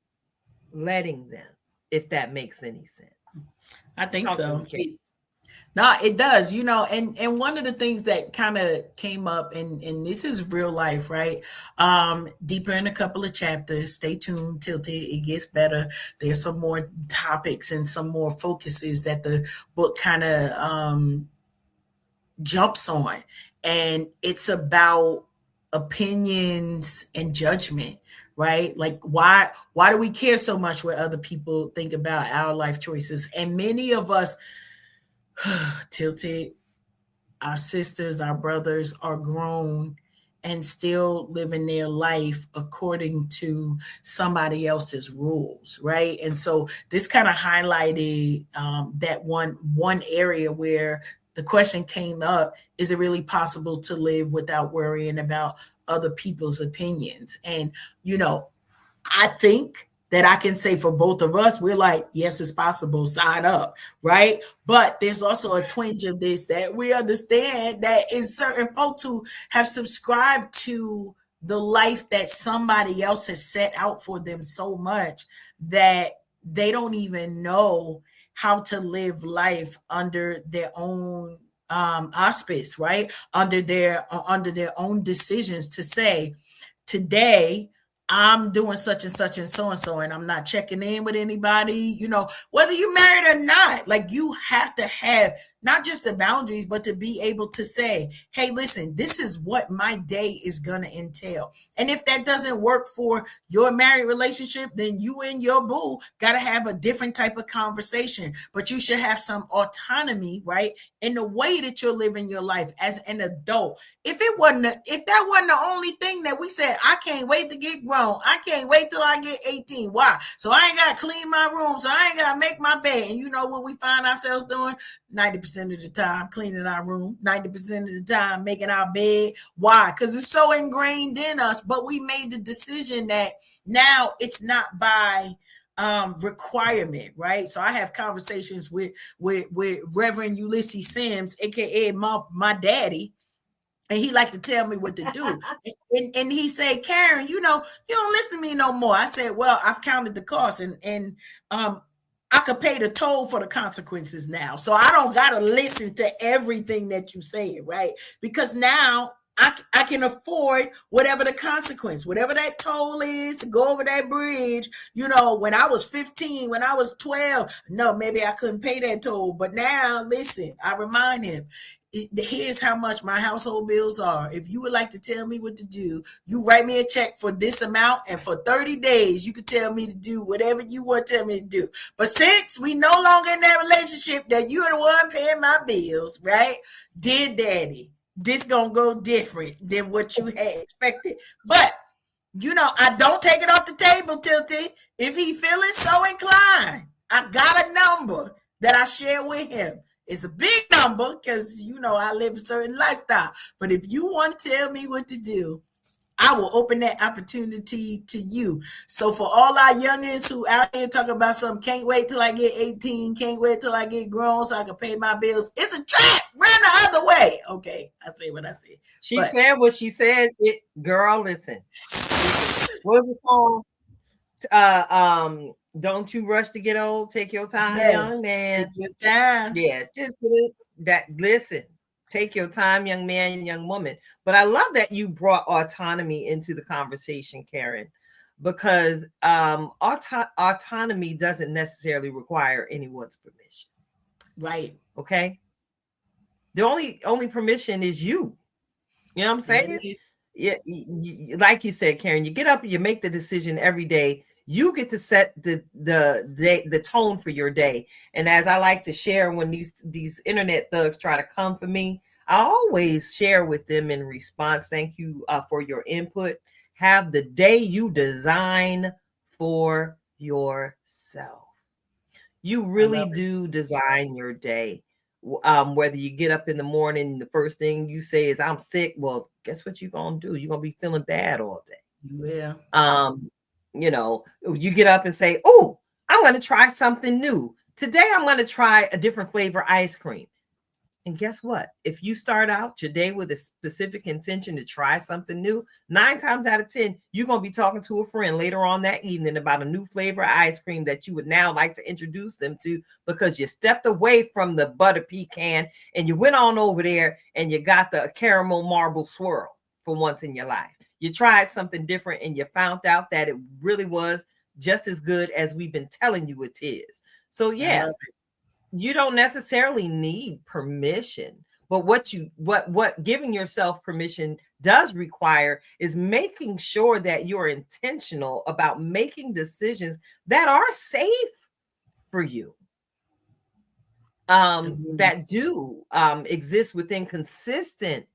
letting them, if that makes any sense. I think Talk to so. me, Kate. No, it does, and one of the things that kind of came up, and this is real life, right? Deeper in a couple of chapters, stay tuned, Tilted, it gets better. There's some more topics and some more focuses that the book kind of jumps on, and it's about opinions and judgment, right? Like, why do we care so much what other people think about our life choices? And many of us, Tilted, our sisters, our brothers are grown and still living their life according to somebody else's rules, right? And so this kind of highlighted that one area where the question came up: is it really possible to live without worrying about other people's opinions? And I think that I can say for both of us, we're like, yes, it's possible, sign up, right? But there's also a twinge of this that we understand that is certain folks who have subscribed to the life that somebody else has set out for them so much that they don't even know how to live life under their own auspice, right? Under their own decisions to say, today I'm doing such and such and so and so, and I'm not checking in with anybody, whether you married or not. Like, you have to have not just the boundaries, but to be able to say, hey, listen, this is what my day is going to entail. And if that doesn't work for your married relationship, then you and your boo got to have a different type of conversation. But you should have some autonomy, right, in the way that you're living your life as an adult. If that wasn't the only thing that we said, I can't wait to get grown. I can't wait till I get 18. Why? So I ain't got to clean my room. So I ain't got to make my bed. And you know what we find ourselves doing? 90% of the time cleaning our room, 90% of the time making our bed. Why? Because it's so ingrained in us. But we made the decision that now it's not by requirement, right? So I have conversations with Reverend Ulysses Sims, aka my daddy, and he like to tell me what to do. And he said, Karen, you don't listen to me no more. I said, well, I've counted the cost, and I could pay the toll for the consequences now. So I don't got to listen to everything that you say, right? Because now I can afford whatever the consequence, whatever that toll is to go over that bridge. When I was 15, when I was 12, no, maybe I couldn't pay that toll. But now, listen, I remind him, here's how much my household bills are. If you would like to tell me what to do, you write me a check for this amount, and for 30 days, you could tell me to do whatever you want to tell me to do. But since we no longer in that relationship, that you're the one paying my bills, right? Dear daddy, this gonna go different than what you had expected. But I don't take it off the table, Tilty. If he feeling so inclined, I got a number that I share with him. It's a big number because, I live a certain lifestyle. But if you want to tell me what to do, I will open that opportunity to you. So for all our youngins who out here talking about something, can't wait till I get 18, can't wait till I get grown so I can pay my bills. It's a trap. Run the other way. Okay, I say what I said. She said what she said. Girl, listen. What was the song? Don't you rush to get old. Take your time, young man. Take your time. Yeah, just that. Listen, take your time, young man, young woman. But I love that you brought autonomy into the conversation, Karen, because autonomy doesn't necessarily require anyone's permission. Right. Okay. The only permission is you. You know what I'm saying? Yeah, like you said, Karen, you get up and you make the decision every day. You get to set the tone for your day. And as I like to share, when these internet thugs try to come for me, I always share with them in response. Thank you for your input. Have the day you design for yourself. You really do design your day. Whether you get up in the morning, the first thing you say is, I'm sick. Well, guess what you're going to do? You're going to be feeling bad all day. Yeah. You get up and say, oh, I'm going to try something new. Today, I'm going to try a different flavor ice cream. And guess what? If you start out your day with a specific intention to try something new, 9 times out of 10, you're going to be talking to a friend later on that evening about a new flavor of ice cream that you would now like to introduce them to, because you stepped away from the butter pecan and you went on over there and you got the caramel marble swirl for once in your life. You tried something different and you found out that it really was just as good as we've been telling you it is. So yeah, you don't necessarily need permission, but what giving yourself permission does require is making sure that you're intentional about making decisions that are safe for you, that do exist within consistent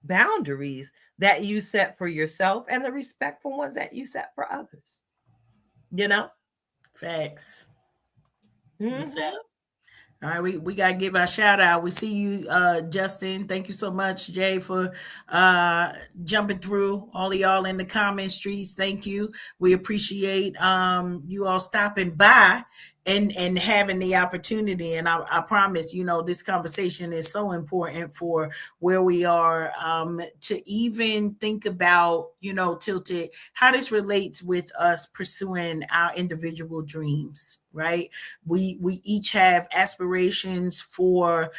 boundaries that you set for yourself and the respectful ones that you set for others. Facts. Mm-hmm. All right, we got to give our shout out. We see you, Justin. Thank you so much, Jay, for jumping through. All of y'all in the comment streets, thank you. We appreciate you all stopping by and having the opportunity. And I promise, this conversation is so important for where we are, to even think about, Tilted, how this relates with us pursuing our individual dreams, right? We each have aspirations for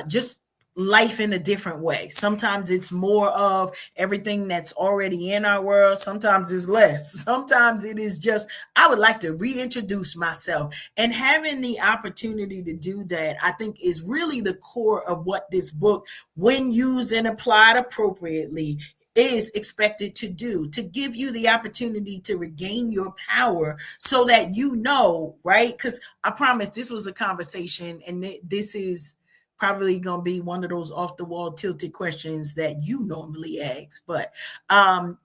just life in a different way. Sometimes it's more of everything that's already in our world. Sometimes it's less. Sometimes it is just, I would like to reintroduce myself. And having the opportunity to do that, I think, is really the core of what this book, when used and applied appropriately, is expected to do, to give you the opportunity to regain your power so that you know, right? Because I promise this was a conversation, and this is probably going to be one of those off the wall tilted questions that you normally ask. But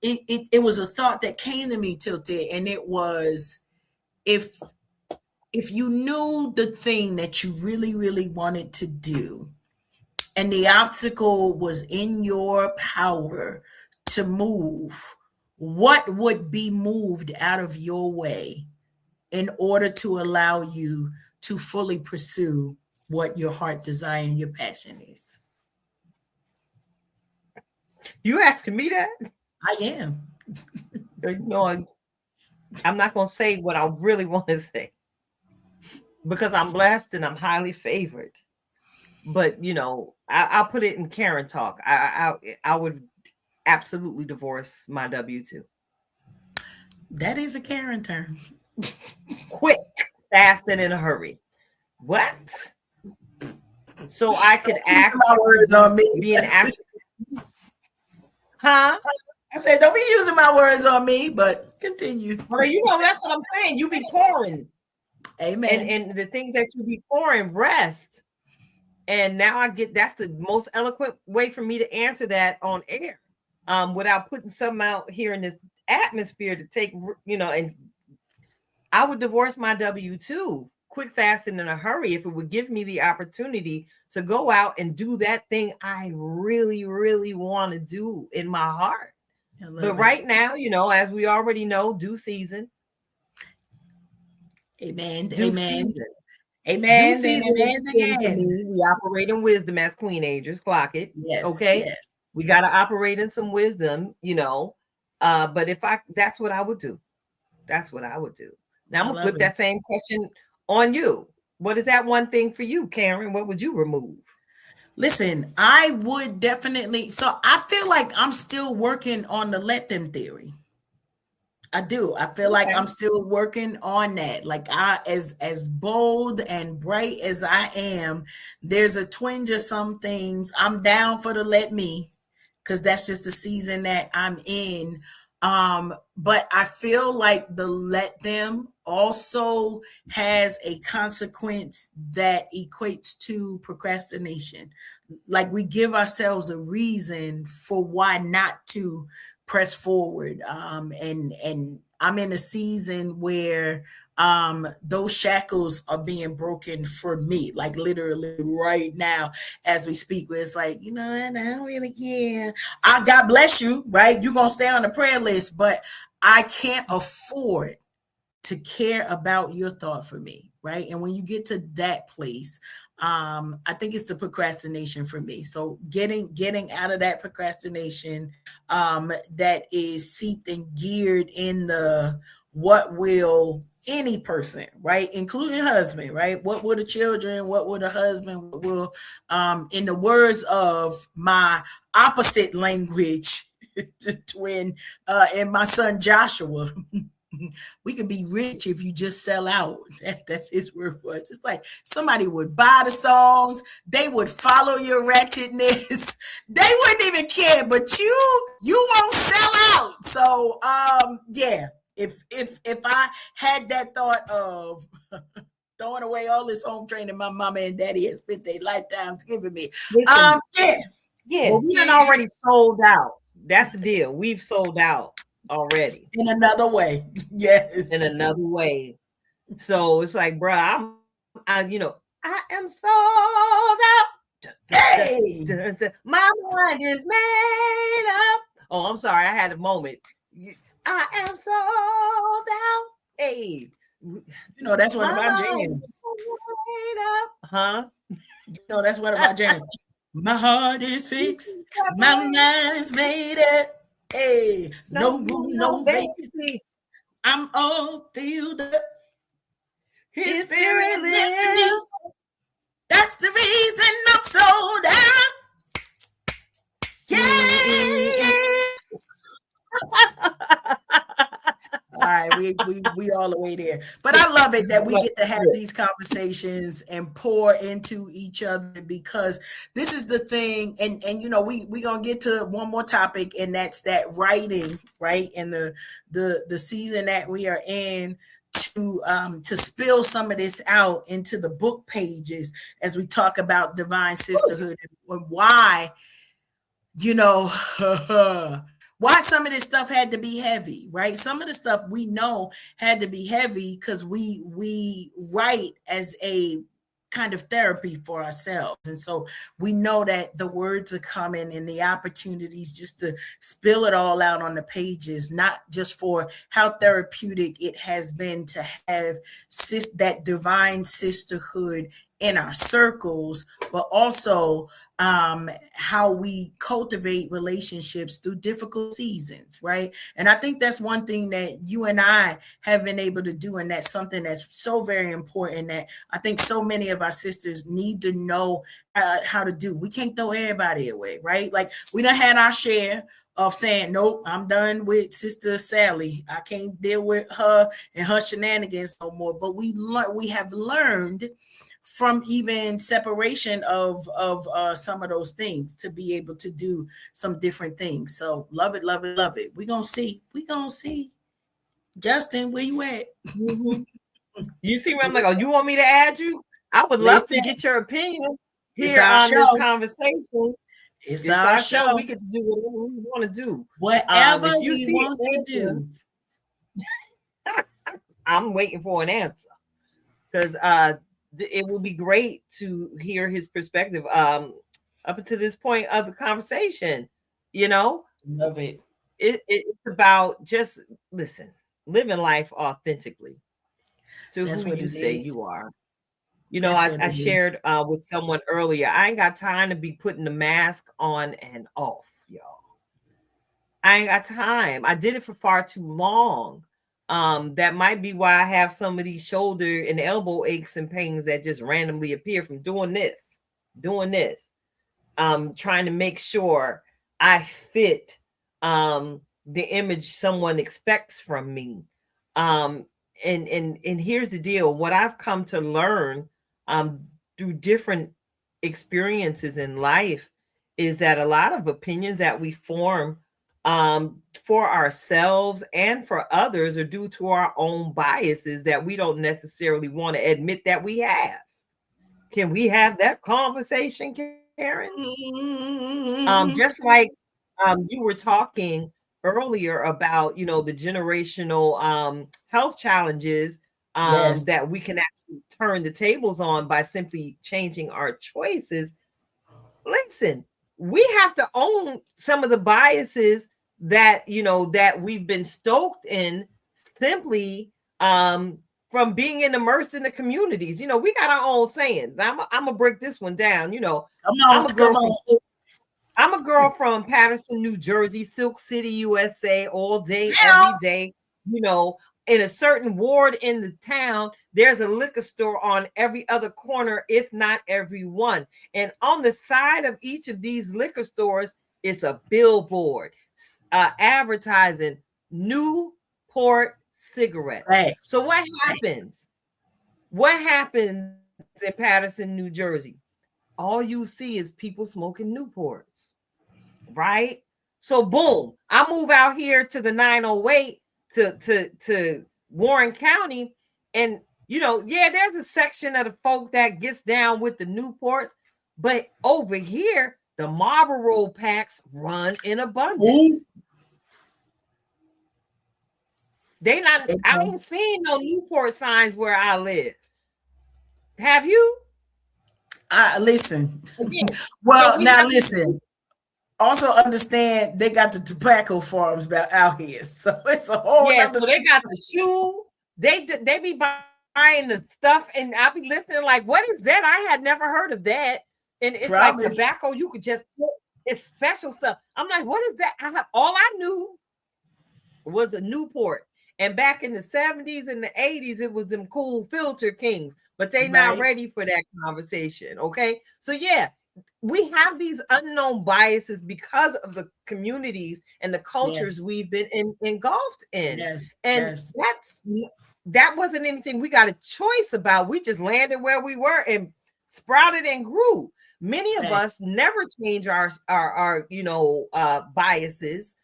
it was a thought that came to me, Tilted, and it was, if you knew the thing that you really, really wanted to do, and the obstacle was in your power to move, what would be moved out of your way in order to allow you to fully pursue what your heart desire and your passion is? You asking me that? I am. No, I'm not going to say what I really want to say, because I'm blessed and I'm highly favored. But I'll put it in Karen talk. I would absolutely divorce my W-2. That is a Karen term. Quick, fast, and in a hurry. What? So I could act my words on me. Be an act. Huh? I said, don't be using my words on me, but continue. Well, that's what I'm saying. You be pouring. Amen. And the things that you be pouring, rest. And now I get, that's the most eloquent way for me to answer that on air, without putting something out here in this atmosphere to take, and I would divorce my W-2 quick, fast, and in a hurry if it would give me the opportunity to go out and do that thing I really, really want to do in my heart. But right now, as we already know, due season. Amen. Due Amen. season. Amen. Due season again. We operate in wisdom as queen agers. Clock it. Yes. Okay. Yes. We got to operate in some wisdom, but that's what I would do. That's what I would do. Now I'm going to flip that same question on you. What is that one thing for you, Karen? What would you remove? Listen, I would definitely. So I feel like I'm still working on the let them theory. I do. I feel like I'm still working on that. Like, as bold and bright as I am, there's a twinge of some things. I'm down for the let me, because that's just the season that I'm in. But I feel like the let them also has a consequence that equates to procrastination. Like, we give ourselves a reason for why not to press forward. And I'm in a season where those shackles are being broken for me, like literally right now as we speak, where it's like, I don't really care. God bless you, right? You're gonna stay on the prayer list, but I can't afford to care about your thought for me, right? And when you get to that place, I think it's the procrastination for me. So getting out of that procrastination that is seeped and geared in the what will any person, right, including husband, right? What will the children, what will the husband, what will, in the words of my opposite language twin and my son Joshua, we could be rich if you just sell out. That's his word for us. It's like somebody would buy the songs, they would follow your ratchetness, they wouldn't even care, but you won't sell out. So yeah, if I had that thought of throwing away all this home training my mama and daddy has spent their lifetimes giving me, yeah. Well, we done already sold out. That's the deal. We've sold out already. In another way. Yes. In another way. So it's like, bro, I am sold out. Hey! My mind is made up. Oh, I'm sorry. I had a moment. I am sold out. Hey. That's one of my jams. Huh? That's one of my jams. My heart is fixed. My mind's made up. Hey, no room, no vacancy. I'm all filled up. His spirit lives. That's the reason I'm sold out. we all the way there. But I love it that we get to have these conversations and pour into each other, because this is the thing. And you know, we gonna get to one more topic, and that's that writing, right? And the season that we are in, to spill some of this out into the book pages as we talk about divine sisterhood and why, you know, why some of this stuff had to be heavy, right? Some of the stuff we know had to be heavy because we write as a kind of therapy for ourselves. And so we know that the words are coming and the opportunities just to spill it all out on the pages, not just for how therapeutic it has been to have that divine sisterhood in our circles, but also how we cultivate relationships through difficult seasons, right? And I think that's one thing that you and I have been able to do, and that's something that's so very important that I think so many of our sisters need to know how to do. We can't throw everybody away, right? Like, we done had our share of saying, nope, I'm done with Sister Sally. I can't deal with her and her shenanigans no more. But we have learned from even separation of some of those things to be able to do some different things. So love it, love it, love it. We're gonna see. Justin, where you at? Mm-hmm. You see where I'm like, oh, you want me to add you? I would love to get your opinion here on this conversation. It's our show. We get to do whatever we want to do. Whatever we want to do. I'm waiting for an answer, because it will be great to hear his perspective up until this point of the conversation. You know, love it. It's about just living life authentically to who you say you are. You know, I shared with someone earlier, I ain't got time to be putting the mask on and off, y'all. I ain't got time. I did it for far too long. That might be why I have some of these shoulder and elbow aches and pains that just randomly appear from doing this, trying to make sure I fit the image someone expects from me. And here's the deal. What I've come to learn through different experiences in life is that a lot of opinions that we form for ourselves and for others are due to our own biases that we don't necessarily want to admit that we have. Can we have that conversation, Karen? Just like you were talking earlier about, you know, the generational health challenges that we can actually turn the tables on by simply changing our choices. Listen, we have to own some of the biases that, you know, that we've been stoked in simply from being immersed in the communities. You know, we got our own saying. I'm gonna break this one down. You know, I'm a girl from Patterson, New Jersey, Silk City, USA, all day, every day. You know, in a certain ward in the town, there's a liquor store on every other corner, if not every one. And on the side of each of these liquor stores is a billboard advertising Newport cigarette. Right. So what happens? What happens in Patterson, New Jersey? All you see is people smoking Newports, right? So boom, I move out here to the 908 to Warren County, and you know, yeah, there's a section of the folk that gets down with the Newports, but over here, the Marlboro packs run in abundance. Ooh. I ain't seen no Newport signs where I live. Have you? Listen. Well, now listen. Also understand they got the tobacco farms out here, so it's a whole. Yeah, so they got the chew. They be buying the stuff, and I'll be listening like, what is that? I had never heard of that. And it's like tobacco. You could just put, it's special stuff. I'm like, what is that? All I knew was a Newport. And back in the 70s and the 80s, it was them cool filter kings, but they not ready for that conversation. Okay. So yeah, we have these unknown biases because of the communities and the cultures Yes. we've been engulfed in. Yes. And Yes. that wasn't anything we got a choice about. We just landed where we were and sprouted and grew. Many of us never change our biases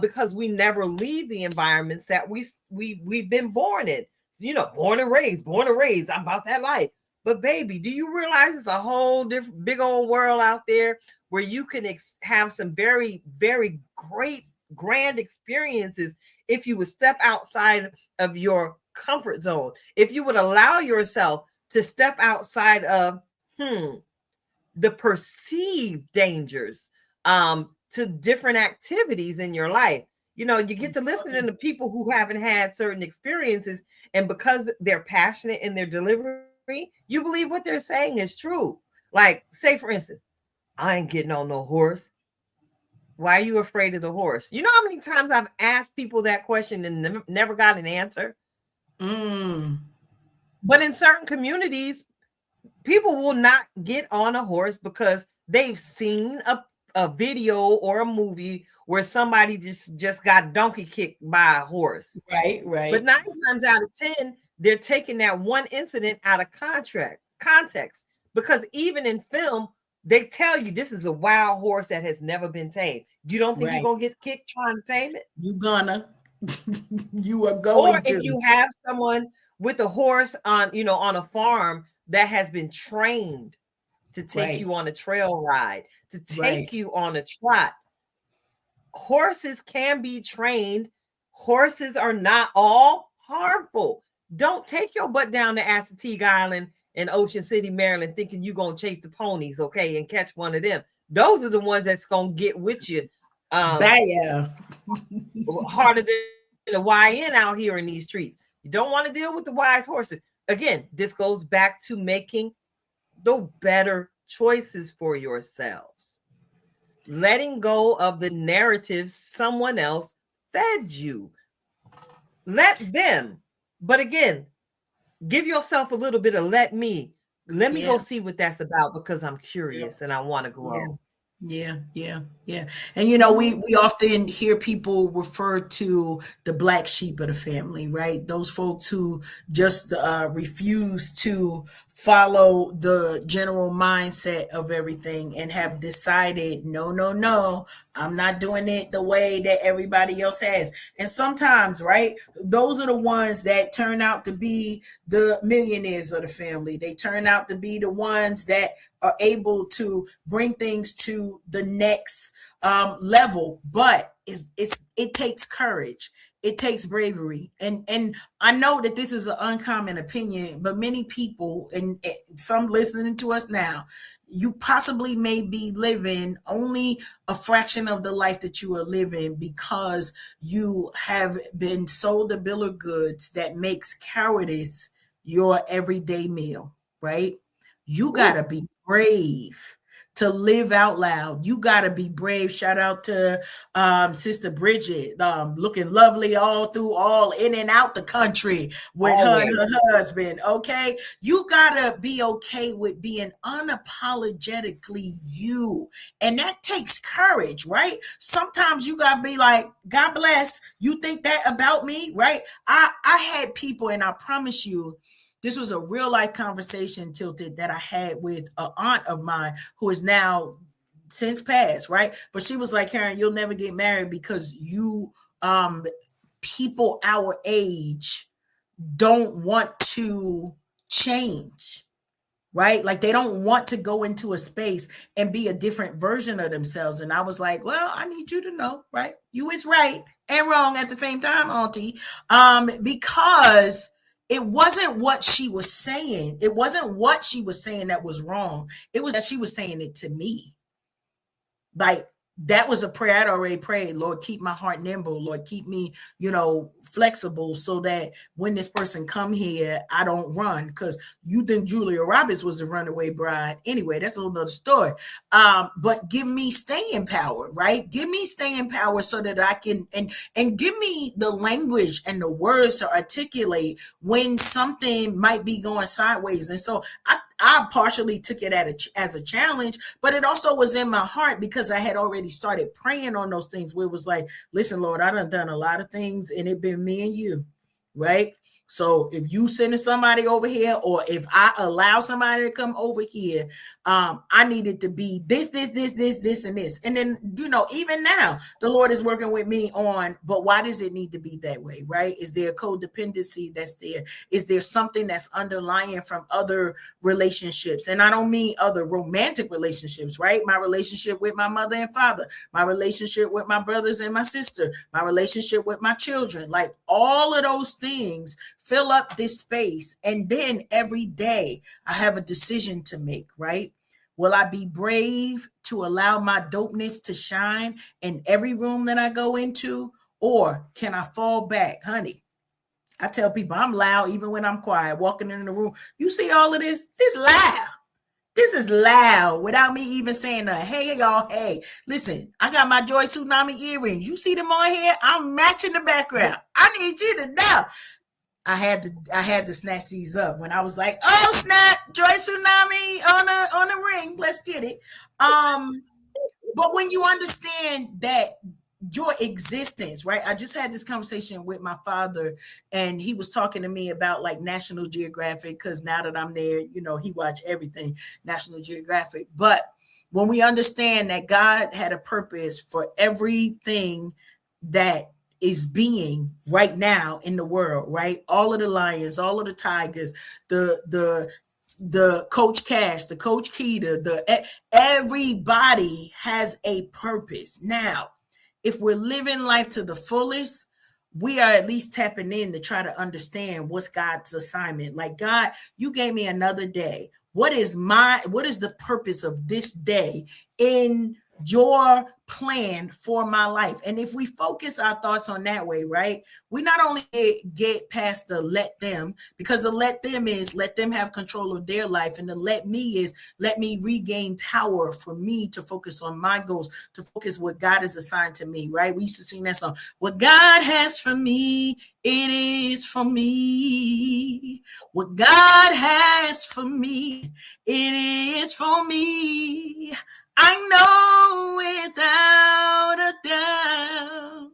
because we never leave the environments that we've been born in. So, born and raised. I'm about that life. But baby, do you realize it's a whole different big old world out there where you can have some very, very great, grand experiences if you would step outside of your comfort zone, if you would allow yourself to step outside of the perceived dangers to different activities in your life. You get to listen to people who haven't had certain experiences, and because they're passionate in their delivery, you believe what they're saying is true. Like, say for instance, I ain't getting on no horse. Why are you afraid of the horse? You know how many times I've asked people that question and never got an answer? But in certain communities, people will not get on a horse because they've seen a video or a movie where somebody just got donkey kicked by a horse. Right. But 9 times out of 10, they're taking that one incident out of context, because even in film, they tell you this is a wild horse that has never been tamed. You don't think you're gonna get kicked trying to tame it? You are going or to. If you have someone with a horse on a farm that has been trained to take you on a trail ride, to take you on a trot. Horses can be trained. Horses are not all harmful. Don't take your butt down to Assateague Island in Ocean City, Maryland, thinking you're going to chase the ponies, okay, and catch one of them. Those are the ones that's going to get with you harder than the YN out here in these streets. You don't want to deal with the wise horses. Again, this goes back to making the better choices for yourselves. Letting go of the narratives someone else fed you. Let them. But again, give yourself a little bit of let me go see what that's about, because I'm curious and I want to grow. Yeah. And we often hear people refer to the black sheep of the family, right? Those folks who just refuse to follow the general mindset of everything and have decided, no, I'm not doing it the way that everybody else has. And sometimes, right, those are the ones that turn out to be the millionaires of the family. They turn out to be the ones that are able to bring things to the next level. But it takes courage. It takes bravery. And I know that this is an uncommon opinion, but many people, and some listening to us now, you possibly may be living only a fraction of the life that you are living because you have been sold a bill of goods that makes cowardice your everyday meal, right? You got to be brave to live out loud. You got to be brave. Shout out to Sister Bridget, looking lovely all in and out the country with her and her husband. Okay. You got to be okay with being unapologetically you. And that takes courage, right? Sometimes you got to be like, God bless, you think that about me, right? I had people, and I promise you, this was a real life conversation, Tilted, that I had with an aunt of mine who is now since passed, right? But she was like, Karen, you'll never get married because you people our age don't want to change, right? Like they don't want to go into a space and be a different version of themselves. And I was like, well, I need you to know, right? You is right and wrong at the same time, Auntie, because it wasn't what she was saying. It wasn't what she was saying that was wrong. It was that she was saying it to me. Like, that was a prayer I'd already prayed. Lord, keep my heart nimble. Lord, keep me, flexible so that when this person come here, I don't run. Because you think Julia Roberts was a runaway bride. Anyway, that's a whole nother story. But give me staying power, right? Give me staying power so that I can, and give me the language and the words to articulate when something might be going sideways. And so I partially took it as a challenge, but it also was in my heart because I had already started praying on those things where it was like, listen, Lord, I done a lot of things and it been me and you, right? So if you sending somebody over here, or if I allow somebody to come over here, I needed to be this, and this. And then, even now the Lord is working with me on, but why does it need to be that way? Right? Is there codependency that's there? Is there something that's underlying from other relationships? And I don't mean other romantic relationships, right? My relationship with my mother and father, my relationship with my brothers and my sister, my relationship with my children, like all of those things fill up this space. And then every day I have a decision to make, right? Will I be brave to allow my dopeness to shine in every room that I go into? Or can I fall back? Honey, I tell people I'm loud even when I'm quiet, walking in the room. You see all of this? It's loud. This is loud without me even saying hey, y'all, hey, listen, I got my Joy Tsunami earrings. You see them on here? I'm matching the background. I need you to know. I had to snatch these up when I was like, oh snap, Joy Tsunami on the ring. Let's get it. But when you understand that your existence, right? I just had this conversation with my father, and he was talking to me about like National Geographic, because now that I'm there, he watched everything National Geographic. But when we understand that God had a purpose for everything that is being right now in the world, right? All of the lions, all of the tigers, the Coach Cash, the Coach Keita, everybody has a purpose. Now, if we're living life to the fullest, we are at least tapping in to try to understand what's God's assignment. Like, God, you gave me another day. What is the purpose of this day in your plan for my life? And if we focus our thoughts on that way, right, we not only get past the let them, because the let them is let them have control of their life, and the let me is let me regain power for me to focus on my goals, to focus what God has assigned to me, right? We used to sing that song, what God has for me, it is for me. What God has for me, it is for me. I know without a doubt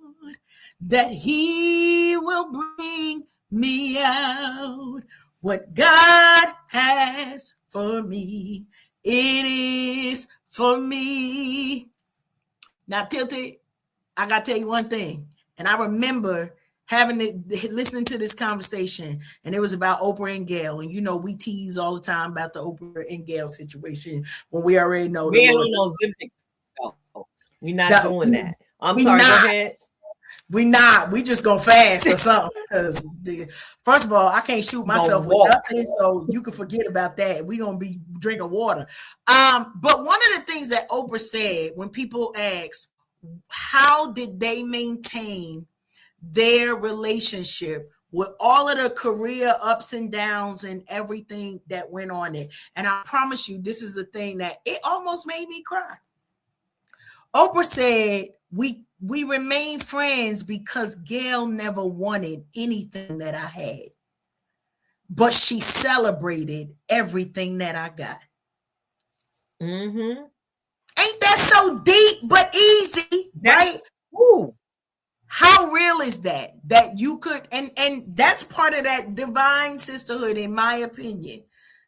that he will bring me out. What God has for me, it is for me. Now, Tilted, I got to tell you one thing. And I remember listening to this conversation, and it was about Oprah and Gail. And we tease all the time about the Oprah and Gail situation when we already know. We ain't on no zipping. No, we're not doing that. I'm sorry, go ahead. We just gonna fast or something, because first of all, I can't shoot myself with nothing, so you can forget about that. We're gonna be drinking water. But one of the things that Oprah said when people ask how did they maintain their relationship with all of the career ups and downs and everything that went on it, and I promise you, this is the thing that it almost made me cry. Oprah said, we remain friends because Gail never wanted anything that I had, but she celebrated everything that I got. Mm-hmm. Ain't that so deep but easy, right? Ooh. How real is that? That you could, and that's part of that divine sisterhood, in my opinion,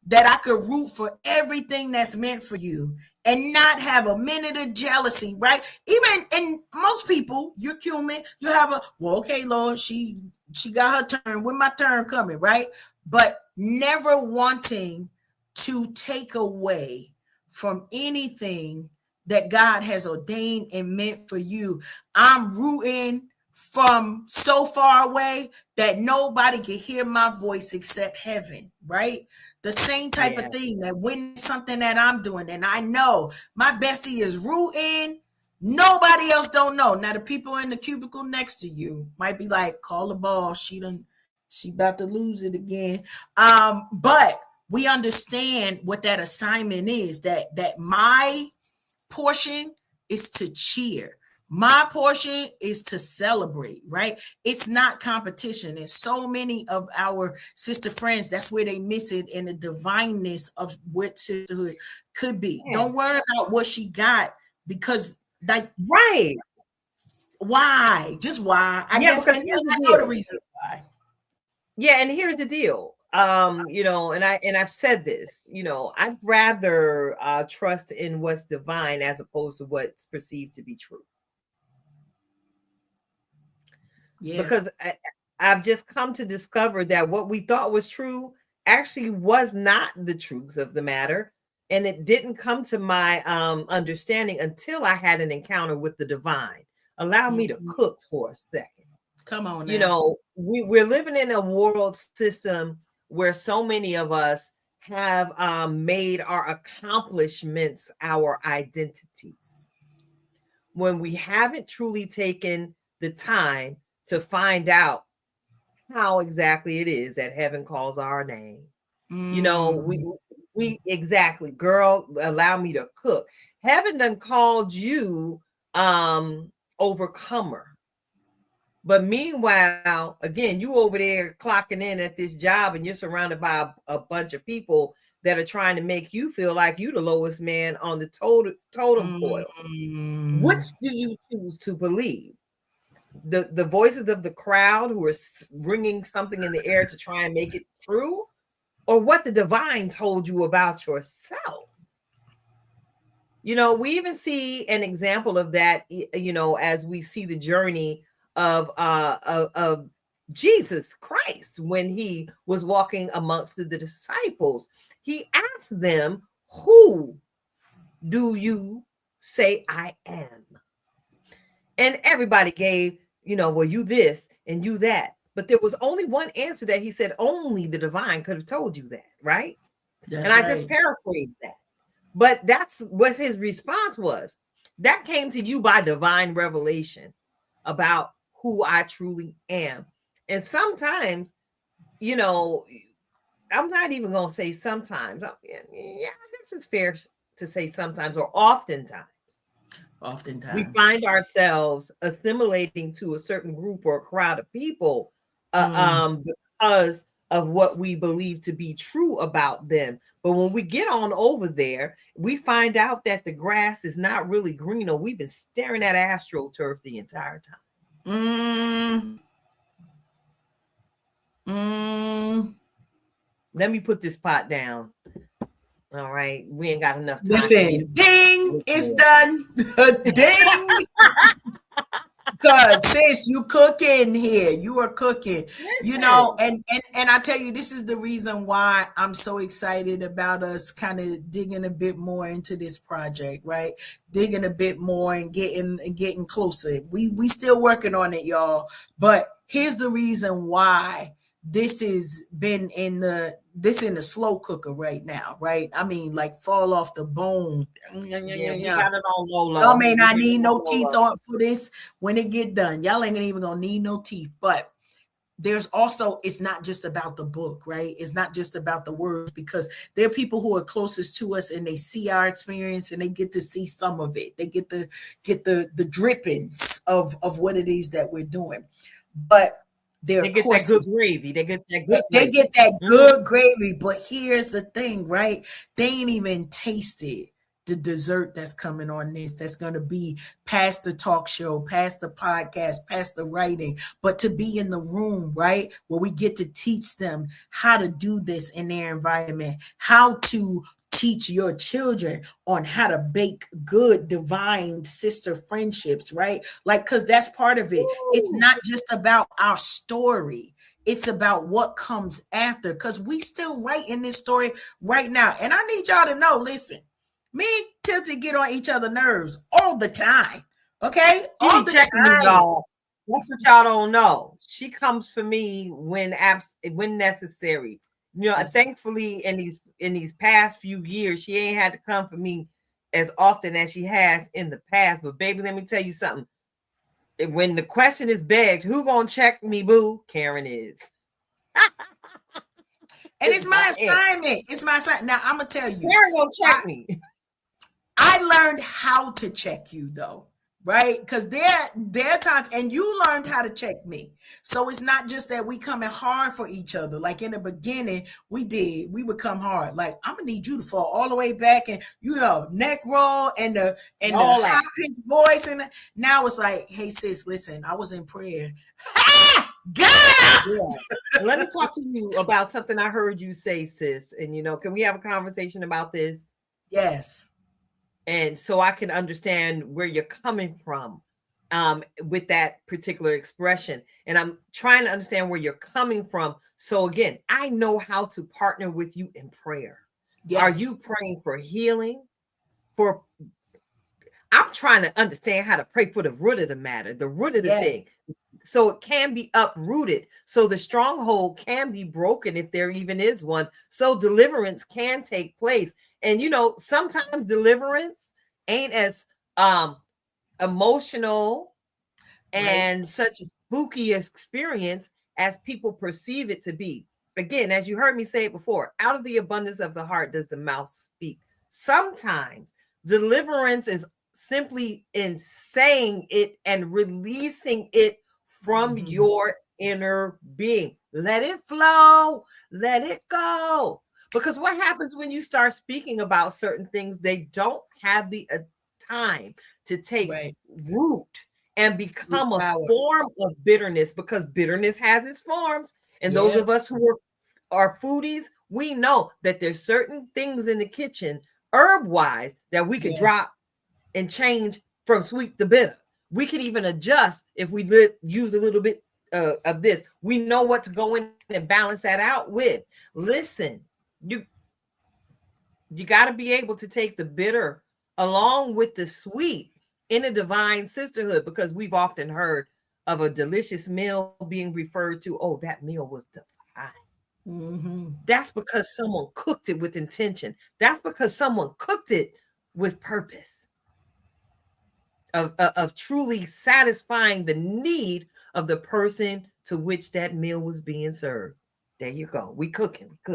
that I could root for everything that's meant for you and not have a minute of jealousy, right? Even in most people, you're human, you have okay, Lord, she got her turn, when my turn coming, right? But never wanting to take away from anything that God has ordained and meant for you. I'm rooting from so far away that nobody can hear my voice except heaven, right? The same type of thing, that when something that I'm doing and I know my bestie is rooting, nobody else don't know. Now the people in the cubicle next to you might be like, call the ball, she about to lose it again. But we understand what that assignment is, that my portion is to cheer. My portion is to celebrate, right? It's not competition. And so many of our sister friends, that's where they miss it in the divineness of what sisterhood could be. Yeah. Don't worry about what she got, because like Right. why? Just why? I Yeah, guess, because and here's the I know the deal. reasons why. Yeah, and here's the deal. I've said this, I'd rather trust in what's divine as opposed to what's perceived to be true. Yeah. Because I've just come to discover that what we thought was true actually was not the truth of the matter. And it didn't come to my understanding until I had an encounter with the divine. Allow me to cook for a second. Come on now. We're living in a world system where so many of us have made our accomplishments our identities, when we haven't truly taken the time to find out how exactly it is that heaven calls our name. We exactly, girl, allow me to cook. Heaven done called you overcomer. But meanwhile, again, you over there clocking in at this job and you're surrounded by a bunch of people that are trying to make you feel like you the lowest man on the totem pole. Which do you choose to believe? The voices of the crowd who are bringing something in the air to try and make it true, or what the divine told you about yourself? We even see an example of that, as we see the journey of Jesus Christ when he was walking amongst the disciples. He asked them, "Who do you say I am?" And everybody gave, well, you this and you that. But there was only one answer that he said only the divine could have told you that, right? That's and I just paraphrased that. But that's what his response was. That came to you by divine revelation about who I truly am. And sometimes, I'm not even going to say sometimes. Yeah, I guess it's fair to say sometimes, or oftentimes. We find ourselves assimilating to a certain group or a crowd of people because of what we believe to be true about them. But when we get on over there, we find out that the grass is not really green, or we've been staring at AstroTurf the entire time. Let me put this pot down. All right, we ain't got enough time. Listen, ding, it's done. Ding. Because sis, you cooking here. You are cooking. Listen. And I tell you, this is the reason why I'm so excited about us kind of digging a bit more into this project, right? Digging a bit more and getting closer. We still working on it, y'all. But here's the reason why this has been in the slow cooker right now, right? I mean, like fall off the bone. We got it on low. Y'all may not need no teeth on for this when it get done. Y'all ain't even gonna need no teeth. But there's also, it's not just about the book, right? It's not just about the words, because there are people who are closest to us and they see our experience and they get to see some of it. They get the drippings of what it is that we're doing. But they get that good gravy. They get that good gravy. But here's the thing, right? They ain't even tasted the dessert that's coming on this. That's going to be past the talk show, past the podcast, past the writing, but to be in the room, right? Where we get to teach them how to do this in their environment, how to teach your children on how to bake good divine sister friendships, right? Like, because that's part of it. Ooh. It's not just about our story. It's about what comes after, because we still writing this story right now. And I need y'all to know, listen, me and Tilty get on each other's nerves all the time. Okay? All the time. Me, y'all. That's what y'all don't know. She comes for me when necessary. Thankfully, in these past few years, she ain't had to come for me as often as she has in the past. But baby, let me tell you something. When the question is begged, who gonna check me, boo? Karen is. And it's my assignment. It's my assignment. Now I'm gonna tell you. Karen gonna check me. I learned how to check you though. right? Because there are times, and you learned how to check me. So it's not just that we coming hard for each other. Like in the beginning, we would come hard. Like, I'm gonna need you to fall all the way back, and neck roll and the All high that. pitched voice, and now it's like, hey sis, listen, I was in prayer. Ah, God! Yeah. Let me talk to you about something I heard you say, sis. And can we have a conversation about this? Yes. And so I can understand where you're coming from with that particular expression. And I'm trying to understand where you're coming from. So again, I know how to partner with you in prayer. Yes. Are you praying for healing? I'm trying to understand how to pray for the root of the matter, the root of the thing. So it can be uprooted. So the stronghold can be broken if there even is one. So deliverance can take place. And sometimes deliverance ain't as emotional and such a spooky experience as people perceive it to be. Again, as you heard me say it before, out of the abundance of the heart does the mouth speak. Sometimes deliverance is simply in saying it and releasing it from your inner being. Let it flow, let it go. Because what happens when you start speaking about certain things, they don't have the time to take root and become a form of bitterness, because bitterness has its forms. And those of us who are foodies, we know that there's certain things in the kitchen, herb-wise, that we could drop and change from sweet to bitter. We could even adjust if we use a little bit of this. We know what to go in and balance that out with. Listen, you got to be able to take the bitter along with the sweet in a divine sisterhood, because we've often heard of a delicious meal being referred to. Oh, that meal was divine. That's because someone cooked it with intention. That's because someone cooked it with purpose of truly satisfying the need of the person to which that meal was being served. There you go. We cooking. We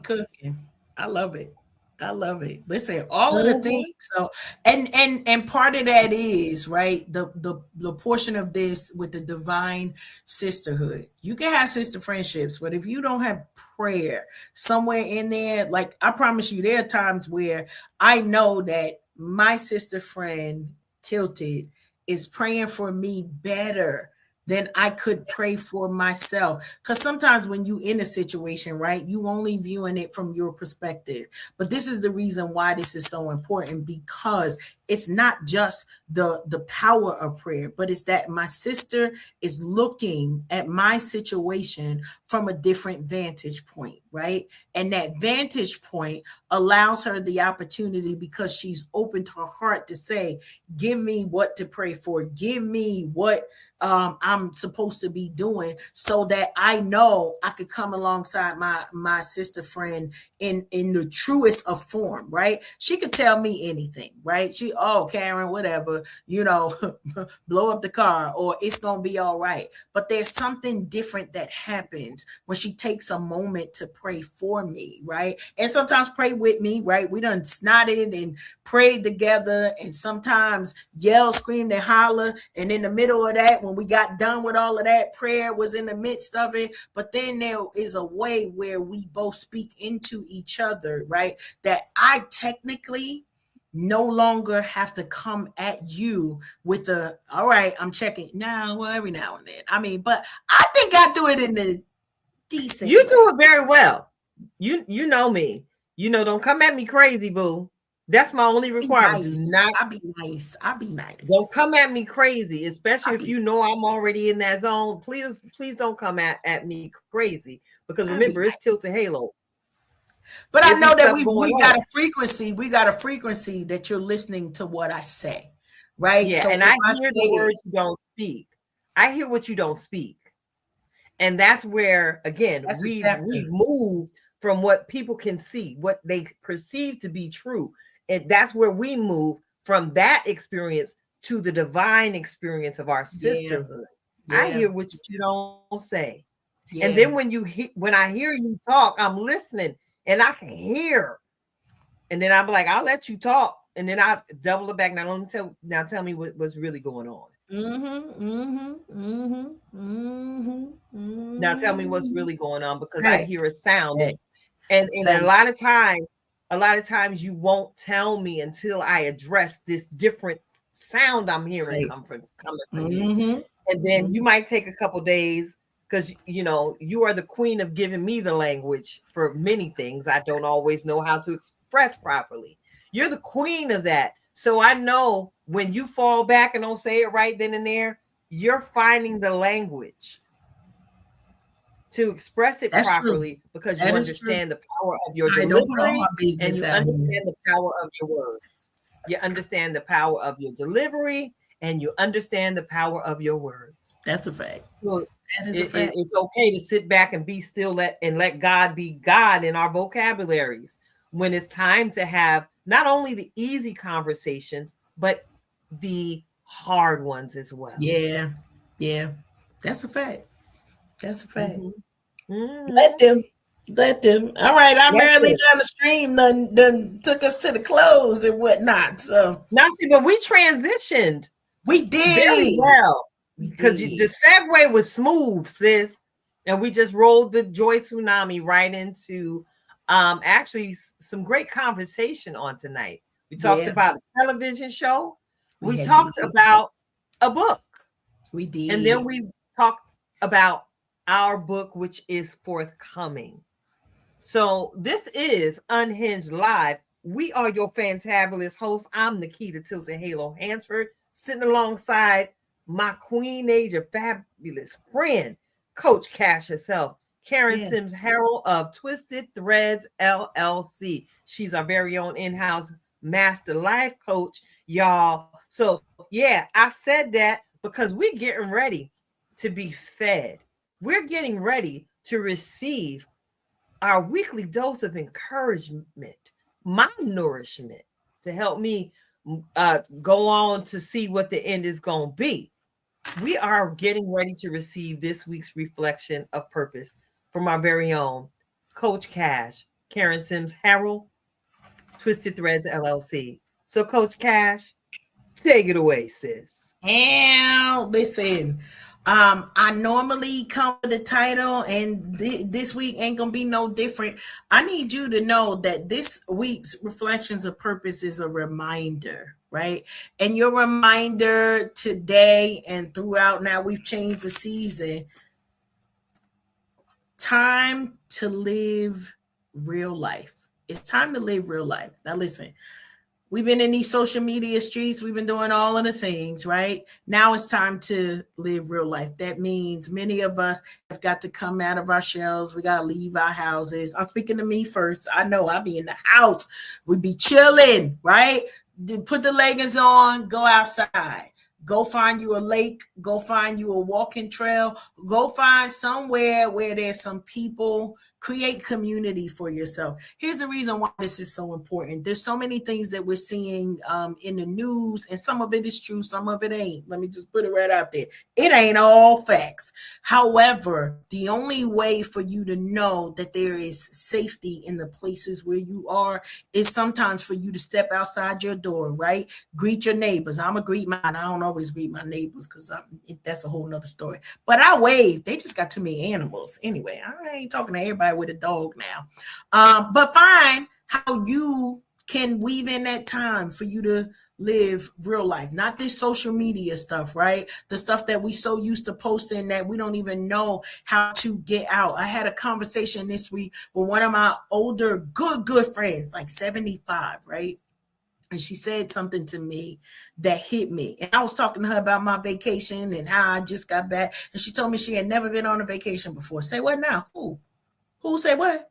cooking. I love it. I love it. Listen, all of the things. So, and part of that is right. The portion of this with the divine sisterhood. You can have sister friendships, but if you don't have prayer somewhere in there, like I promise you, there are times where I know that my sister friend Tilted is praying for me better than I could pray for myself. Because sometimes when you in a situation, right, you only viewing it from your perspective. But this is the reason why this is so important, because it's not just the power of prayer, but it's that my sister is looking at my situation from a different vantage point, right? And that vantage point allows her the opportunity, because she's opened her heart to say, give me what to pray for, give me what I'm supposed to be doing, so that I know I could come alongside my sister friend in the truest of form, right? She could tell me anything, right? Karen, whatever, blow up the car, or it's gonna be all right. But there's something different that happens when she takes a moment to pray for me, right? And sometimes pray with me, right? We done snotted and prayed together, and sometimes yell, scream, and holler. And in the middle of that, when we got done with all of that, prayer was in the midst of it. But then there is a way where we both speak into each other, right? That I technically no longer have to come at you with all right, I'm checking now. Well, every now and then. I mean, but I think I do it in the decent. You do it very well. You know me. Don't come at me crazy, boo. That's my only requirement. I'll be nice. Don't come at me crazy, especially if you know I'm already in that zone. Please don't come at me crazy, because remember, it's Tilted Halo. But I know that we got a frequency. We got a frequency that you're listening to what I say, right? Yeah, so and I hear the words you don't speak. I hear what you don't speak, and that's where again we moved from what people can see, what they perceive to be true, and that's where we move from that experience to the divine experience of our sisterhood. Yeah. I hear what you don't say, and then when I hear you talk, I'm listening. And I can hear. And then I'm like, I'll let you talk and then I double it back. Now tell me what's really going on. Now tell me what's really going on, because I hear a sound, and a lot of times you won't tell me until I address this different sound I'm hearing coming from you. And then you might take a couple days, because you are the queen of giving me the language for many things I don't always know how to express properly. You're the queen of that. So I know when you fall back and don't say it right then and there, you're finding the language to express it properly, because you understand the power of your delivery, and you understand the power of your words. You understand the power of your delivery, and you understand the power of your words. That's a fact. So it's okay to sit back and be still, and let God be God in our vocabularies when it's time to have not only the easy conversations, but the hard ones as well. Yeah. That's a fact. Let them. All right, I'm barely down the stream. Done took us to the close and whatnot. So now, see, but we transitioned. We did very well, because the segue was smooth, sis, and we just rolled the joy tsunami right into actually some great conversation on tonight. We talked about a television show. We talked about a book. We did. And then we talked about our book, which is forthcoming. So this is Unhinged Live. We are your fantabulous hosts. I'm Nikita Tilton Halo Hansford, sitting alongside my queen age of fabulous friend, Coach Cash herself, Karen Sims Harrell of Twisted Threads LLC. She's our very own in-house master life coach, y'all. So yeah, I said that because we're getting ready to be fed. We're getting ready to receive our weekly dose of encouragement, my nourishment, to help me go on to see what the end is going to be. We are getting ready to receive this week's reflection of purpose from our very own Coach Cash, Karen Sims Harrell, Twisted Threads LLC. So, Coach Cash, take it away, sis. And listen, I normally come with the title, and this week ain't gonna be no different. I need you to know that this week's Reflections of Purpose is a reminder, right? And your reminder today and throughout, now we've changed the season, time to live real life. It's time to live real life. Now listen, we've been in these social media streets. We've been doing all of the things, right? Now it's time to live real life. That means many of us have got to come out of our shells. We got to leave our houses. I'm speaking to me first. I know I'll be in the house. We be chilling, right? Put the leggings on, go outside. Go find you a lake. Go find you a walking trail. Go find somewhere where there's some people. Create community for yourself. Here's the reason why this is so important. There's so many things that we're seeing in the news, and some of it is true, some of it ain't. Let me just put it right out there. It ain't all facts. However, the only way for you to know that there is safety in the places where you are is sometimes for you to step outside your door, right? Greet your neighbors. I'm going to greet mine. I don't always greet my neighbors because that's a whole nother story. But I wave. They just got too many animals. Anyway, I ain't talking to everybody with a dog now. But find how you can weave in that time for you to live real life, not this social media stuff, right? The stuff that we so used to posting that we don't even know how to get out. I had a conversation this week with one of my older good friends, like 75, right? And she said something to me that hit me. And I was talking to her about my vacation and how I just got back. And she told me she had never been on a vacation before. Say what now? Who said what?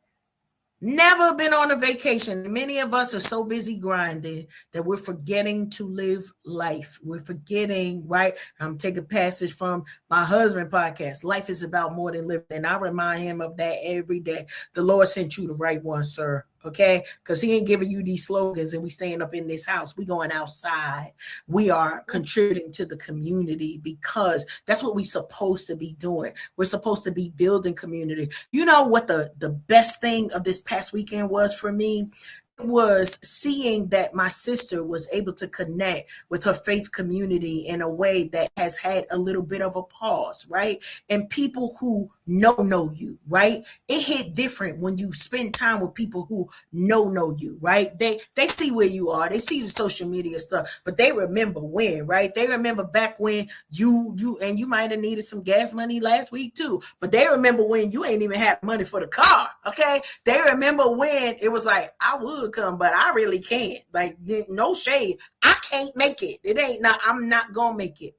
Never been on a vacation. Many of us are so busy grinding that we're forgetting to live life. We're forgetting, right? I'm taking a passage from my husband podcast. Life is about more than living. And I remind him of that every day. The Lord sent you the right one, sir. Okay, because he ain't giving you these slogans and we staying up in this house. We going outside. We are contributing to the community because that's what we're supposed to be doing. We're supposed to be building community. You know what the best thing of this past weekend was for me? was seeing that my sister was able to connect with her faith community in a way that has had a little bit of a pause, right? And people who know you, right? It hit different when you spend time with people who know you, right? They see where you are, they see the social media stuff, but they remember when, right? They remember back when you might have needed some gas money last week too, but they remember when you ain't even had money for the car, okay? They remember when it was like, I would come, but I really can't. Like, no shade. I can't make it. I'm not gonna make it.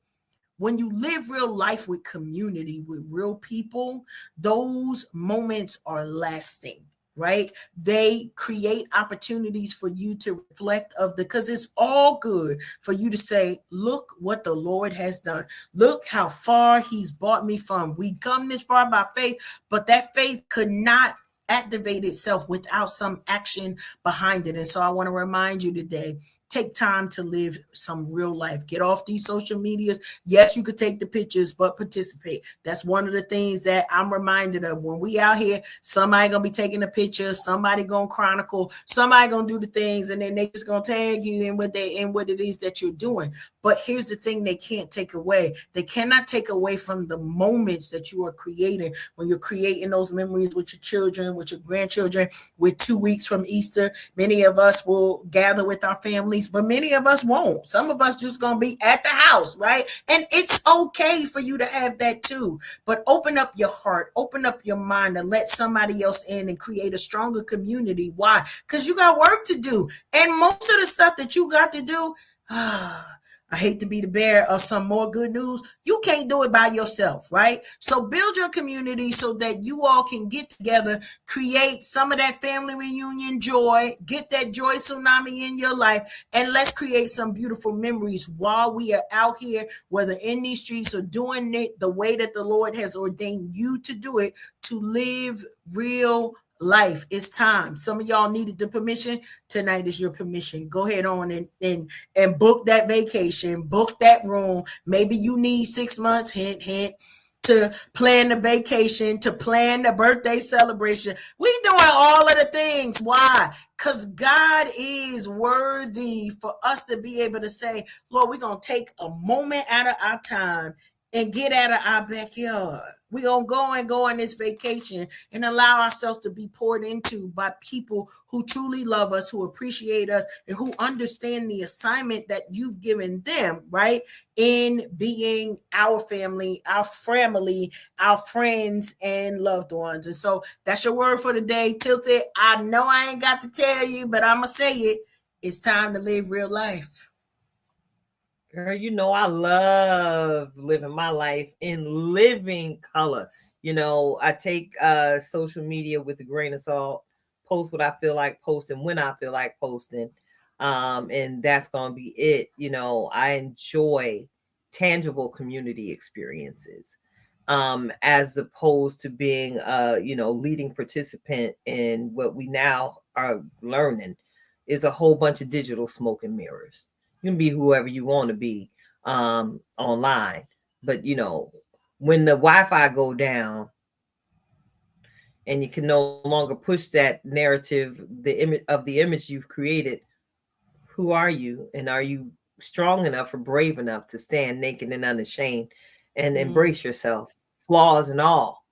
When you live real life with community, with real people, those moments are lasting, right? They create opportunities for you to reflect of because it's all good for you to say, look what the Lord has done. Look how far he's brought me from. We come this far by faith, but that faith could not activate itself without some action behind it. And so I want to remind you today, take time to live some real life. Get off these social medias. Yes, you could take the pictures, but participate. That's one of the things that I'm reminded of. When we out here, somebody gonna be taking a picture, somebody gonna chronicle, somebody gonna do the things, and then they just gonna tag you in what it is that you're doing. But here's the thing they can't take away. They cannot take away from the moments that you are creating when you're creating those memories with your children, with your grandchildren. With 2 weeks from Easter, many of us will gather with our families, but many of us won't. Some of us just going to be at the house, right? And it's okay for you to have that too. But open up your heart, open up your mind, and let somebody else in and create a stronger community. Why? Because you got work to do. And most of the stuff that you got to do, I hate to be the bearer of some more good news. You can't do it by yourself, right? So build your community so that you all can get together, create some of that family reunion joy, get that joy tsunami in your life, and let's create some beautiful memories while we are out here, whether in these streets or doing it the way that the Lord has ordained you to do it, to live real life. It's time. Some of y'all needed the permission. Tonight is your permission. Go ahead on and book that vacation, book that room. Maybe you need 6 months, hint, hint, to plan the vacation, to plan the birthday celebration. We doing all of the things. Why? Because God is worthy for us to be able to say, Lord, we're going to take a moment out of our time and get out of our backyard. We're going to go on this vacation and allow ourselves to be poured into by people who truly love us, who appreciate us, and who understand the assignment that you've given them, right? In being our family, our friends, and loved ones. And so that's your word for the day. Tilted, I know I ain't got to tell you, but I'm going to say it. It's time to live real life. Girl, you know I love living my life in living color. You know, I take social media with a grain of salt, post what I feel like posting when I feel like posting. And that's going to be it. You know, I enjoy tangible community experiences as opposed to being, leading participant in what we now are learning is a whole bunch of digital smoke and mirrors. You can be whoever you want to be online, but when the Wi-Fi go down and you can no longer push that narrative, the image you've created, who are you, and are you strong enough or brave enough to stand naked and unashamed and embrace yourself, flaws and all,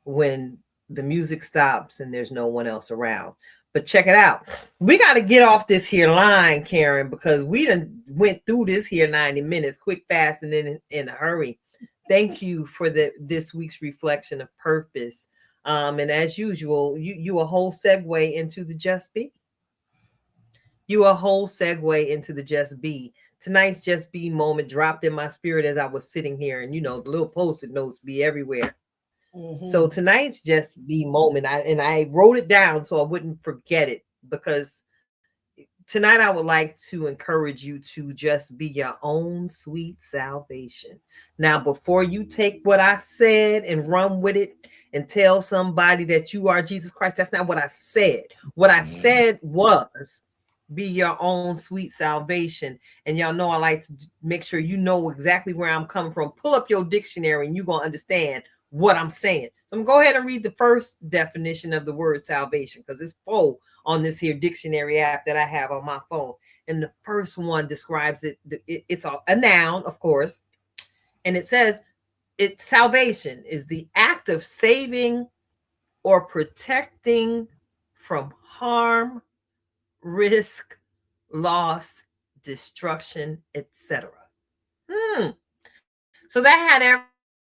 when the music stops and there's no one else around? But check it out. We got to get off this here line, Karen, because we done went through this here 90 minutes, quick, fast, and then in a hurry. Thank you for this week's reflection of purpose. And as usual, you a whole segue into the Just Be. You a whole segue into the Just Be. Tonight's Just Be moment dropped in my spirit as I was sitting here, and the little post-it notes be everywhere. So tonight's Just Be moment, I wrote it down so I wouldn't forget it, because tonight I would like to encourage you to just be your own sweet salvation. Now, before you take what I said and run with it and tell somebody that you are Jesus Christ, that's not what I said. What I said was be your own sweet salvation. And y'all know I like to make sure you know exactly where I'm coming from. Pull up your dictionary and you're going to understand what I'm saying. So I'm going to go ahead and read the first definition of the word salvation, because it's full on this here dictionary app that I have on my phone. And the first one describes it. It's a noun, of course. And it says, salvation is the act of saving or protecting from harm, risk, loss, destruction, etc. So that had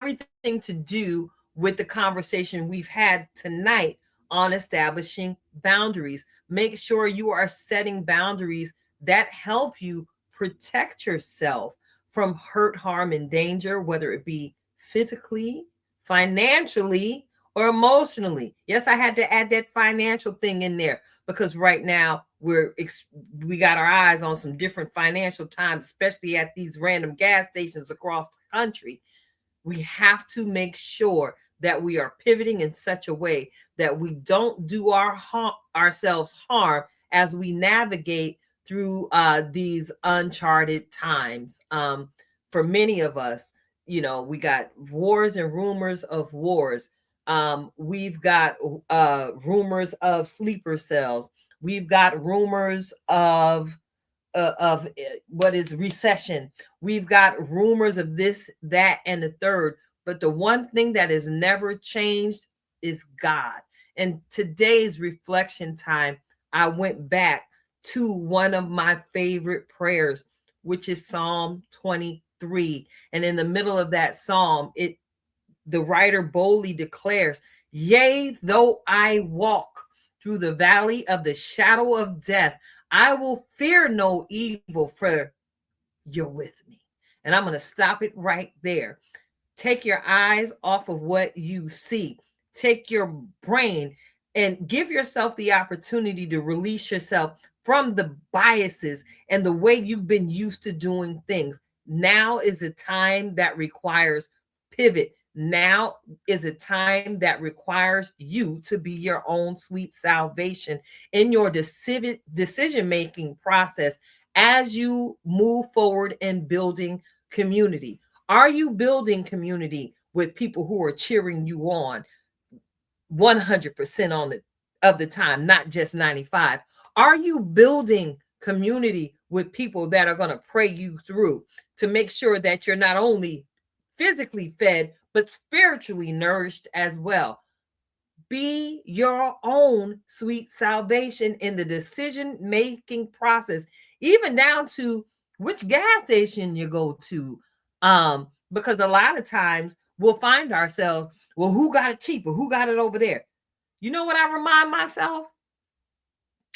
everything to do with the conversation we've had tonight on establishing boundaries. Make sure you are setting boundaries that help you protect yourself from hurt, harm, and danger, whether it be physically, financially, or emotionally. Yes, I had to add that financial thing in there because right now we got our eyes on some different financial times, especially at these random gas stations across the country. We have to make sure that we are pivoting in such a way that we don't do ourselves harm as we navigate through these uncharted times. For many of us, we got wars and rumors of wars. We've got rumors of sleeper cells. We've got rumors of what is recession. We've got rumors of this, that, and the third. But the one thing that has never changed is God. And today's reflection time, I went back to one of my favorite prayers, which is Psalm 23. And in the middle of that psalm, the writer boldly declares, "Yea, though I walk through the valley of the shadow of death, I will fear no evil, for you're with me." And I'm going to stop it right there. Take your eyes off of what you see. Take your brain and give yourself the opportunity to release yourself from the biases and the way you've been used to doing things. Now is a time that requires pivot. Now is a time that requires you to be your own sweet salvation in your decision-making process as you move forward in building community. Are you building community with people who are cheering you on 100% of the time, not just 95? Are you building community with people that are going to pray you through to make sure that you're not only physically fed, but spiritually nourished as well? Be your own sweet salvation in the decision-making process, even down to which gas station you go to. Because a lot of times we'll find ourselves, well, who got it cheaper? Who got it over there? You know what I remind myself?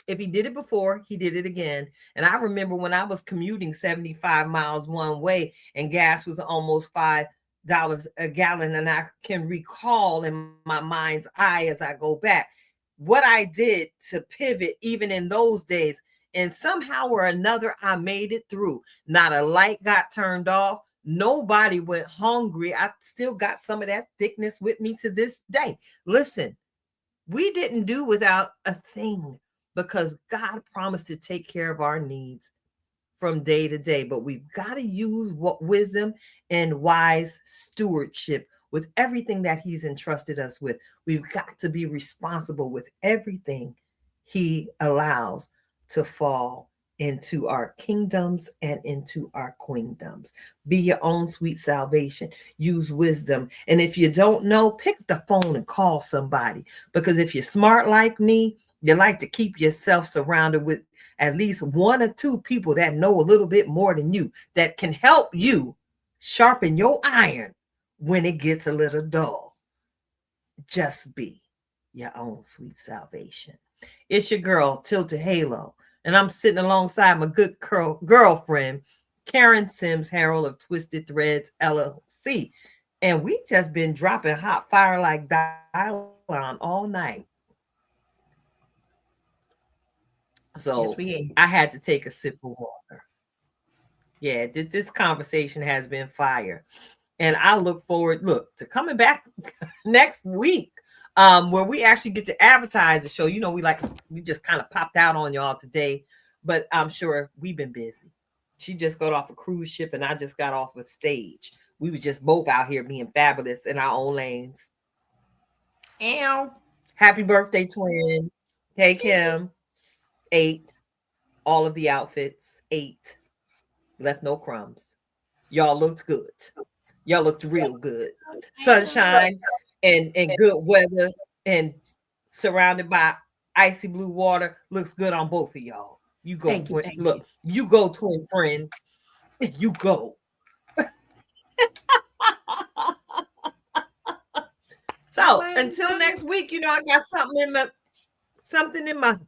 If he did it before, he did it again. And I remember when I was commuting 75 miles one way and gas was almost $5 a gallon. And I can recall in my mind's eye as I go back what I did to pivot even in those days. And somehow or another, I made it through. Not a light got turned off. Nobody went hungry. I still got some of that thickness with me to this day. Listen, we didn't do without a thing because God promised to take care of our needs from day to day. But we've got to use wisdom and wise stewardship with everything that he's entrusted us with. We've got to be responsible with everything he allows to fall into our kingdoms and into our queendoms. Be your own sweet salvation. Use wisdom. And if you don't know, pick up the phone and call somebody. Because if you're smart like me, you like to keep yourself surrounded with at least one or two people that know a little bit more than you, that can help you sharpen your iron when it gets a little dull. Just be your own sweet salvation. It's your girl, Tilted Halo. And I'm sitting alongside my good girlfriend, Karen Sims Harrell of Twisted Threads LLC. And we just been dropping hot fire like Dylon all night. So yes, I had to take a sip of water. Yeah, this conversation has been fire. And I look forward, to coming back next week, where we actually get to advertise the show. We just kind of popped out on y'all today, but I'm sure we've been busy. She just got off a cruise ship and I just got off a stage. We was just both out here being fabulous in our own lanes. Ew. Happy birthday, twin. Hey, Kim. ate all of the outfits, ate, left no crumbs. Y'all looked good. Y'all looked real good. Sunshine and good weather and surrounded by icy blue water looks good on both of y'all. You go, Thank you, look, you go, twin friend. You go. So until next week, I got something in my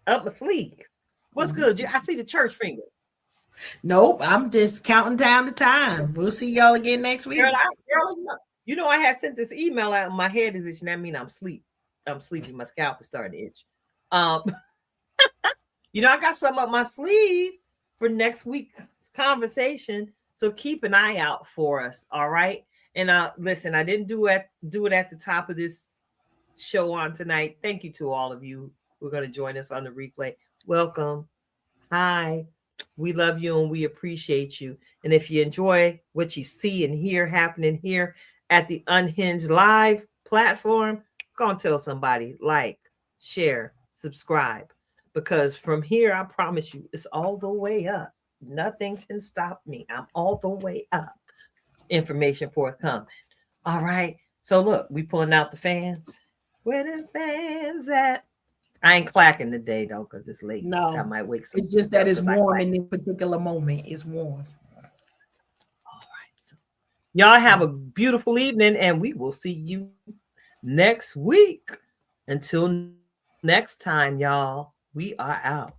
up my sleeve. What's good? I see the church finger. Nope, I'm just counting down the time. We'll see y'all again next week. Girl, I had sent this email out. My head is itching. That means I'm sleepy. My scalp is starting to itch. I got something up my sleeve for next week's conversation. So keep an eye out for us. All right. And listen, I didn't do it at the top of this show on tonight. Thank you to all of you who are going to join us on the replay. Welcome. Hi. We love you and we appreciate you. And if you enjoy what you see and hear happening here at the Unhinged Live platform, go and tell somebody, like, share, subscribe. Because from here, I promise you, it's all the way up. Nothing can stop me. I'm all the way up. Information forthcoming. All right. So look, we pulling out the fans. Where the fans at? I ain't clacking today though, because it's late. No, I might wake some. It's just that it's warm in this particular moment. It's warm. All right. So y'all have a beautiful evening, and we will see you next week. Until next time, y'all, we are out.